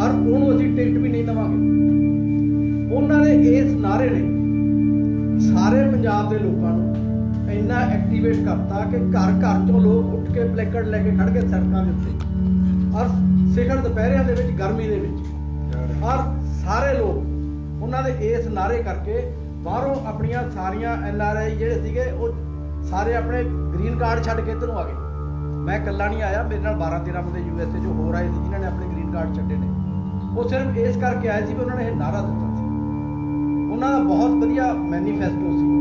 ਔਰ ਉਹਨੂੰ ਅਸੀਂ ਟਿਕਟ ਵੀ ਨਹੀਂ ਦੇਵਾਂਗੇ। ਉਹਨਾਂ ਨੇ ਇਸ ਨਾਅਰੇ ਨੇ ਸਾਰੇ ਪੰਜਾਬ ਦੇ ਲੋਕਾਂ ਨੂੰ ਇੰਨਾ ਐਕਟੀਵੇਟ ਕਰਤਾ ਕਿ ਘਰ ਘਰ ਚੋਂ ਲੋਕ ਉੱਠ ਕੇ ਪਲੇਕੜ ਲੈ ਕੇ ਖੜ ਗਏ ਸੜਕਾਂ ਦੇ ਉੱਤੇ, ਔਰ ਸਿਖਰ ਦੁਪਹਿਰਿਆਂ ਦੇ ਵਿੱਚ, ਗਰਮੀ ਦੇ ਵਿੱਚ, ਔਰ ਸਾਰੇ ਲੋਕ ਉਹਨਾਂ ਦੇ ਇਸ ਨਾਅਰੇ ਕਰਕੇ ਬਾਹਰੋਂ ਆਪਣੀਆਂ ਸਾਰੀਆਂ NRI ਜਿਹੜੇ ਸੀਗੇ ਉਹ ਸਾਰੇ ਆਪਣੇ ਗ੍ਰੀਨ ਕਾਰਡ ਛੱਡ ਕੇ ਇੱਧਰ ਨੂੰ ਆ ਗਏ। ਮੈਂ ਇਕੱਲਾ ਨਹੀਂ ਆਇਆ, ਮੇਰੇ ਨਾਲ 12-13 ਬੰਦੇ USA ਜੋ ਹੋਰ ਆਏ ਸੀ ਜਿਨ੍ਹਾਂ ਨੇ ਆਪਣੇ ਗ੍ਰੀਨ ਕਾਰਡ ਛੱਡੇ ਨੇ। ਉਹ ਸਿਰਫ ਇਸ ਕਰਕੇ ਆਏ ਸੀ ਵੀ ਉਹਨਾਂ ਨੇ ਇਹ ਨਾਅਰਾ ਦਿੱਤਾ ਸੀ। ਉਹਨਾਂ ਦਾ ਬਹੁਤ ਵਧੀਆ ਮੈਨੀਫੈਸਟੋ ਸੀ।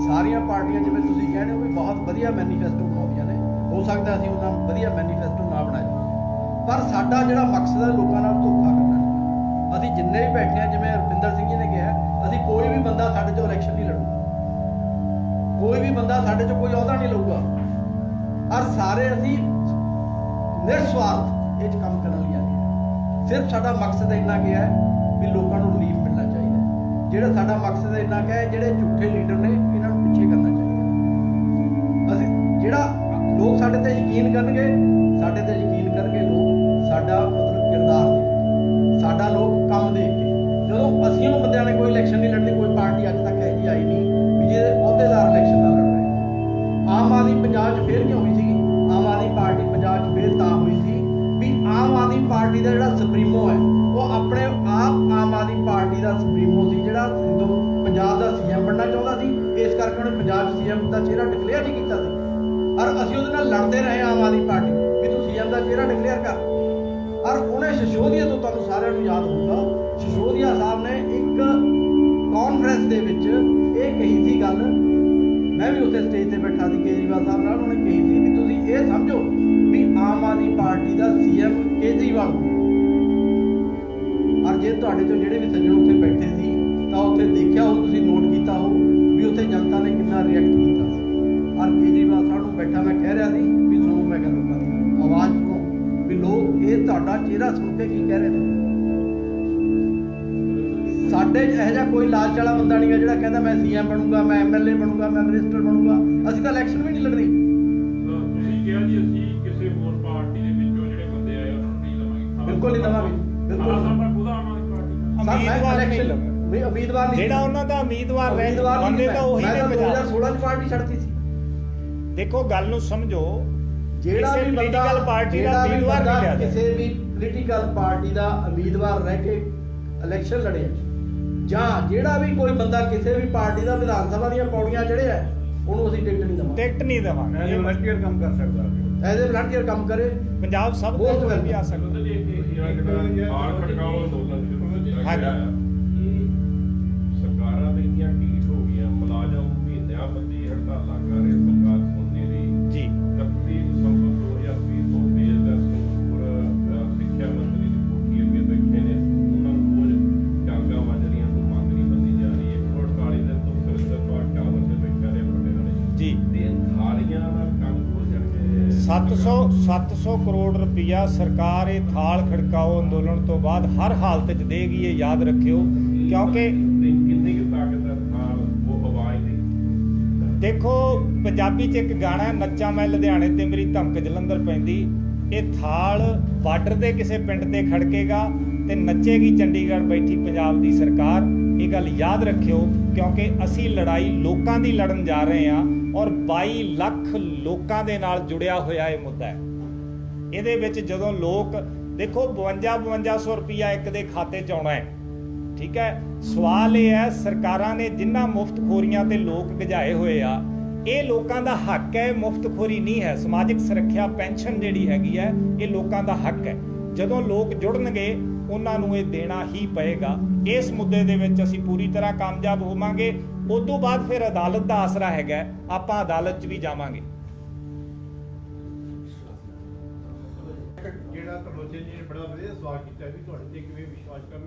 ਸਾਰੀਆਂ ਪਾਰਟੀਆਂ ਜਿਵੇਂ ਤੁਸੀਂ ਕਹਿੰਦੇ ਹੋ ਵੀ ਬਹੁਤ ਵਧੀਆ ਮੈਨੀਫੈਸਟੋ ਬਣਾਉਂਦੀਆਂ ਨੇ, ਹੋ ਸਕਦਾ ਅਸੀਂ ਉਹਨਾਂ ਨੂੰ ਵਧੀਆ ਮੈਨੀਫੈਸਟੋ ਨਾ ਬਣਾਈਏ, ਪਰ ਸਾਡਾ ਜਿਹੜਾ ਮਕਸਦ ਹੈ ਲੋਕਾਂ ਨਾਲ ਧੋਖਾ ਕਰਨਾ। ਅਸੀਂ ਜਿੰਨੇ ਵੀ ਬੈਠੇ ਹਾਂ, ਜਿਵੇਂ ਰੁਪਿੰਦਰ ਸਿੰਘ ਜੀ ਨੇ ਕਿਹਾ, ਅਸੀਂ ਕੋਈ ਵੀ ਬੰਦਾ ਸਾਡੇ ਚੋਂ ਇਲੈਕਸ਼ਨ ਨਹੀਂ ਲੜੂ, ਕੋਈ ਵੀ ਬੰਦਾ ਸਾਡੇ ਚੋਂ ਕੋਈ ਅਹੁਦਾ ਨਹੀਂ ਲਊਗਾ, ਔਰ ਸਾਰੇ ਅਸੀਂ ਨਿਰਸਵਾਰਥ ਇਹ 'ਚ ਕੰਮ ਕਰਨ ਲਈ ਆਏ ਹਾਂ। ਸਿਰਫ ਸਾਡਾ ਮਕਸਦ ਇੰਨਾ ਕੀ ਹੈ ਵੀ ਲੋਕਾਂ ਨੂੰ ਰਿਲੀਫ ਮਿਲਣਾ ਚਾਹੀਦਾ। ਜਿਹੜਾ ਸਾਡਾ ਮਕਸਦ ਇੰਨਾ ਕਿ ਹੈ ਜਿਹੜੇ ਝੂਠੇ ਲੀਡਰ ਨੇ ਇਹਨਾਂ ਨੂੰ ਪਿੱਛੇ ਕਰਨਾ ਚਾਹੀਦਾ। ਅਸੀਂ ਜਿਹੜਾ ਲੋਕ ਸਾਡੇ ਤੇ ਯਕੀਨ ਕਰਨਗੇ, ਸਾਡੇ ਤੇ ਯਕੀਨ ਕਰਨਗੇ ਲੋਕ ਸਾਡਾ ਮਤਲਬ ਕਿਰਦਾਰ ਦੇਖ ਕੇ, ਸਾਡਾ ਲੋਕ ਕੰਮ ਦੇਖ ਕੇ। ਜਦੋਂ ਅਸੀਂ ਉਹ ਬੰਦਿਆਂ ਨੇ ਕੋਈ ਇਲੈਕਸ਼ਨ ਨਹੀਂ ਲੜਨੀ, ਕੋਈ ਪਾਰਟੀ ਅੱਜ ਤੱਕ ਇਹੋ ਜਿਹੀ ਆਈ ਨਹੀਂ ਵੀ ਜਿਹਦੇ ਅਹੁਦੇਦਾਰ ਇਲੈਕਸ਼ਨ ਨਾ ਲੜ ਰਹੇ। ਆਮ ਆਦਮੀ ਪੰਜਾਬ 'ਚ ਫੇਲ ਕਿਉਂ ਹੋਈ ਸੀਗੀ? ਆਮ ਆਦਮੀ ਪਾਰਟੀ ਪੰਜਾਬ 'ਚ ਫੇਲ ਤਾਂ ਹੋਈ ਸੀ ਵੀ ਆਮ ਆਦਮੀ ਪਾਰਟੀ ਦਾ ਜਿਹੜਾ ਸੁਪਰੀਮੋ ਹੈ ਉਹ ਆਪਣੇ ਆਪ ਆਮ ਆਦਮੀ ਪਾਰਟੀ ਦਾ ਸੁਪਰੀਮੋ ਸੀ, ਜਿਹੜਾ ਪੰਜਾਬ ਦਾ CM ਬਣਨਾ ਚਾਹੁੰਦਾ ਸੀ। ਇਸ ਕਰਕੇ ਉਹਨੇ ਪੰਜਾਬ 'ਚ CM ਦਾ ਚਿਹਰਾ ਡਿਕਲੇਅਰ ਨਹੀਂ ਕੀਤਾ ਸੀ, ਔਰ ਅਸੀਂ ਉਹਦੇ ਨਾਲ ਲੜਦੇ ਰਹੇ ਆਮ ਆਦਮੀ ਪਾਰਟੀ ਵੀ ਤੂੰ CM ਦਾ ਚਿਹਰਾ ਡਿਕਲੇਅਰ ਕਰ। ਔਰ ਉਹਨੇ ਸਿਸੋਦੀਆ ਤੋਂ, ਤੁਹਾਨੂੰ ਸਾਰਿਆਂ ਨੂੰ ਯਾਦ ਹੋਊਗਾ, ਸਿਸੋਦੀਆ ਸਾਹਿਬ ਨੇ ਇੱਕ ਕਾਨਫਰੰਸ ਦੇ ਵਿੱਚ ਇਹ ਕਹੀ ਸੀ ਗੱਲ, ਮੈਂ ਵੀ ਉੱਥੇ ਸਟੇਜ ਤੇ ਬੈਠਾ ਸੀ ਕੇਜਰੀਵਾਲ ਸਾਹਿਬ ਨਾਲ, ਉਹਨੇ ਕਹੀ ਸੀ ਵੀ ਤੁਸੀਂ ਇਹ ਸਮਝੋ ਵੀ ਆਮ ਆਦਮੀ ਪਾਰਟੀ ਦਾ CM ਕੇਜਰੀਵਾਲ। ਔਰ ਜੇ ਤੁਹਾਡੇ ਚੋਂ ਜਿਹੜੇ ਵੀ ਸੱਜਣ ਉੱਥੇ ਬੈਠੇ ਸੀ ਤਾਂ ਉੱਥੇ ਦੇਖਿਆ ਹੋ, ਤੁਸੀਂ ਨੋਟ ਕੀਤਾ ਹੋ ਵੀ ਉੱਥੇ ਜਨਤਾ ਨੇ ਕਿੰਨਾ ਰਿਐਕਟ ਕੀਤਾ ਸੀ। ਔਰ ਕੇਜਰੀਵਾਲ ਸਾਹਿਬ ਨੂੰ ਬੈਠਾ ਮੈਂ ਕਹਿ ਰਿਹਾ ਸੀ ਵੀ ਸੁਣੋ, ਮੈਂ ਕਹਿੰਦਾ ਲੋਕਾਂ ਦੀ ਆਵਾਜ਼ ਸੁਣੋ ਵੀ ਲੋਕ ਇਹ ਤੁਹਾਡਾ ਚਿਹਰਾ ਸੁਣ ਕੇ ਕੀ ਕਹਿ ਰਹੇ ਨੇ। ਸਾਡੇ ਇਹੋ ਜਿਹਾ ਕੋਈ ਲਾਲਚ ਵਾਲਾ ਬੰਦਾ ਨਹੀਂ ਹੈ ਜਿਹੜਾ ਕਹਿੰਦਾ ਮੈਂ CM ਬਣੂੰਗਾ, ਮੈਂ MLA ਬਣੂੰਗਾ, ਮੈਂ ਮਿਨਿਸਟਰ ਬਣੂੰਗਾ। ਅਸੀਂ ਤਾਂ ਇਲੈਕਸ਼ਨ ਵੀ ਨਹੀਂ ਲੜਨੀ। ਤੁਸੀਂ ਕਿਹਾ ਜੀ ਅਸੀਂ ਕਿਸੇ ਹੋਰ ਪਾਰਟੀ ਦੇ ਵਿੱਚੋਂ ਜਿਹੜੇ ਬੰਦੇ ਆਏ ਉਹਨਾਂ ਨੂੰ ਨਹੀਂ ਲਵਾਂਗੇ। ਬਿਲਕੁਲ ਨਹੀਂ ਲਵਾਂਗੇ, ਬਿਲਕੁਲ ਆਪਾਂ ਖੁਦ ਆਵਾਂਗੇ ਪਾਰਟੀ। ਉਮੀਦਵਾਰ ਨਹੀਂ ਜਿਹੜਾ ਉਹਨਾਂ ਦਾ ਉਮੀਦਵਾਰ ਰਹਿ ਬੰਦੇ ਤਾਂ ਉਹੀ ਨੇ। 2016 ਚ ਪਾਰਟੀ ਛੱਡਤੀ ਸੀ। ਦੇਖੋ ਗੱਲ ਨੂੰ ਸਮਝੋ, ਜਿਹੜਾ ਵੀ ਪੋਲੀਟੀਕਲ ਪਾਰਟੀ ਦਾ ਉਮੀਦਵਾਰ ਨਹੀਂ ਲਿਆ, ਕਿਸੇ ਵੀ ਪੋਲੀਟੀਕਲ ਪਾਰਟੀ ਦਾ ਉਮੀਦਵਾਰ ਰਹਿ ਕੇ ਇਲੈਕਸ਼ਨ ਲੜਿਆ, ਜਾਂ ਜਿਹੜਾ ਵੀ ਕੋਈ ਬੰਦਾ ਕਿਸੇ ਵੀ ਪਾਰਟੀ ਦਾ ਵਿਧਾਨ ਸਭਾ ਦੀਆਂ ਪੌੜੀਆਂ ਚੜ੍ਹਿਆ, ਉਹਨੂੰ ਅਸੀਂ ਟਿਕਟ ਨਹੀਂ ਦੇਵਾਂਗੇ। ਟਿਕਟ ਨਹੀਂ ਦੇਵਾਂਗੇ। ਇਹ ਵਲੰਟੀਅਰ ਕੰਮ ਕਰ ਸਕਦਾ, ਐਜ਼ ਏ ਵਲੰਟੀਅਰ ਕੰਮ ਕਰੇ। ਪੰਜਾਬ ਸਭ ਤੋਂ ਉੱਪਰ ਵੀ ਆ ਸਕਦਾ। ਬਾਲ ਖੜਕਾਓ ਅੰਦੋਲਨ ਸ਼ੁਰੂ ਕੀਤਾ ਗਿਆ। ਸਰਕਾਰਾਂ ਦੇ ਇੰਨੀਆਂ ਢੀਠ ਹੋ ਗਈਆਂ, ਮੁਲਾਜ਼ਮ ਮਹੀਨਿਆਂ ਬੱਧੀ ਹੜਤਾਲਾਂ ਕਰ ਰਹੇ, ਸਰਕਾਰ ਸੁਣਨੀ ਨਹੀਂ ਜੀ। 31 ਦਸੰਬਰ 2020 ਤੋਂ ਬੇਲਦਾ ਸੰਗਰੂਰ ਸਿੱਖਿਆ ਮੰਤਰੀ ਦੀ ਕੋਠੀ ਅੱਗੇ ਬੈਠੇ ਨੇ, ਉਹਨਾਂ ਨੂੰ ਰੋਜ਼ ਡਾਂਗਾ ਵੱਜ ਰਹੀਆਂ, ਤੋਂ ਮੰਗ ਨਹੀਂ ਮੰਨੀ ਜਾ ਰਹੀ। 148 ਦਿਨ ਤੋਂ ਸੁਰਿੰਦਰ ਪਾਠ ਟਾਵਰ ਤੇ ਬੈਠਾ ਰਿਹਾ ਬੜੇ ਨਾਲ ਜੀ। ਤੇ ਥਾਲੀਆਂ ਦਾ ਕੰਮ ਹੋ ਜਾਣਗੇ। 700 ਕਰੋੜ ਰੁਪਇਆ ਸਰਕਾਰ ਇਹ ਥਾਲ ਖੜਕਾਓ ਅੰਦੋਲਨ ਤੋਂ ਬਾਅਦ ਹਰ ਹਾਲਤ 'ਚ ਦੇਗੀ, ਇਹ ਯਾਦ ਰੱਖਿਓ, ਕਿਉਂਕਿ ਕਿੰਨੀ ਕੁ ਤਾਕਤ ਹੈ ਥਾਲ ਉਹ ਆਵਾਜ਼ ਦੀ। ਦੇਖੋ ਪੰਜਾਬੀ 'ਚ ਇੱਕ ਗਾਣਾ ਹੈ, ਨੱਚਾਂ ਮੈਂ ਲੁਧਿਆਣੇ ਤੇ ਮੇਰੀ ਧਮਕ ਜਲੰਧਰ ਪੈਂਦੀ। ਇਹ ਥਾਲ ਬਾਰਡਰ ਦੇ ਕਿਸੇ ਪਿੰਡ ਤੇ ਖੜਕੇਗਾ ਤੇ ਨੱਚੇਗੀ ਚੰਡੀਗੜ੍ਹ ਬੈਠੀ ਪੰਜਾਬ ਦੀ ਸਰਕਾਰ। ਇਹ ਗੱਲ ਯਾਦ ਰੱਖਿਓ, ਕਿਉਂਕਿ ਅਸੀਂ ਲੜਾਈ ਲੋਕਾਂ ਦੀ ਲੜਨ ਜਾ ਰਹੇ ਹਾਂ, ਔਰ 22 ਲੱਖ ਲੋਕਾਂ ਦੇ ਨਾਲ ਜੁੜਿਆ ਹੋਇਆ ਇਹ ਮੁੱਦਾ ਹੈ। ਇਹਦੇ ਵਿੱਚ ਜਦੋਂ ਲੋਕ ਦੇਖੋ 5200 ਰੁਪਇਆ ਇੱਕ ਦੇ ਖਾਤੇ 'ਚ ਆਉਣਾ ਹੈ, ਠੀਕ ਹੈ। ਸਵਾਲ ਇਹ ਹੈ, ਸਰਕਾਰਾਂ ਨੇ ਜਿਨ੍ਹਾਂ ਮੁਫਤਖੋਰੀਆਂ ਤੇ ਲੋਕ ਗਜਾਏ ਹੋਏ ਆ, ਇਹ ਲੋਕਾਂ ਦਾ ਹੱਕ ਹੈ, ਮੁਫਤਖੋਰੀ ਨਹੀਂ ਹੈ। ਸਮਾਜਿਕ ਸੁਰੱਖਿਆ ਪੈਨਸ਼ਨ ਜਿਹੜੀ ਹੈਗੀ ਹੈ, ਇਹ ਲੋਕਾਂ ਦਾ ਹੱਕ ਹੈ। ਜਦੋਂ ਲੋਕ ਜੁੜਨਗੇ ਉਹਨਾਂ ਨੂੰ ਇਹ ਦੇਣਾ ਹੀ ਪਏਗਾ। ਇਸ ਮੁੱਦੇ ਦੇ ਵਿੱਚ ਅਸੀਂ ਪੂਰੀ ਤਰ੍ਹਾਂ ਕਾਮਯਾਬ ਹੋਵਾਂਗੇ। ਉਸ ਤੋਂ ਬਾਅਦ ਫਿਰ ਅਦਾਲਤ ਦਾ ਆਸਰਾ ਹੈਗਾ, ਆਪਾਂ ਅਦਾਲਤ 'ਚ ਵੀ ਜਾਵਾਂਗੇ। ਜਿਹੜਾ ਤਰਲੋਚਨ ਜੀ ਨੇ ਬੜਾ ਵਧੀਆ ਸਵਾਲ ਕੀਤਾ ਵੀ ਤੁਹਾਡੇ ਤੇ ਕਿਵੇਂ ਵਿਸ਼ਵਾਸ ਕਰਨ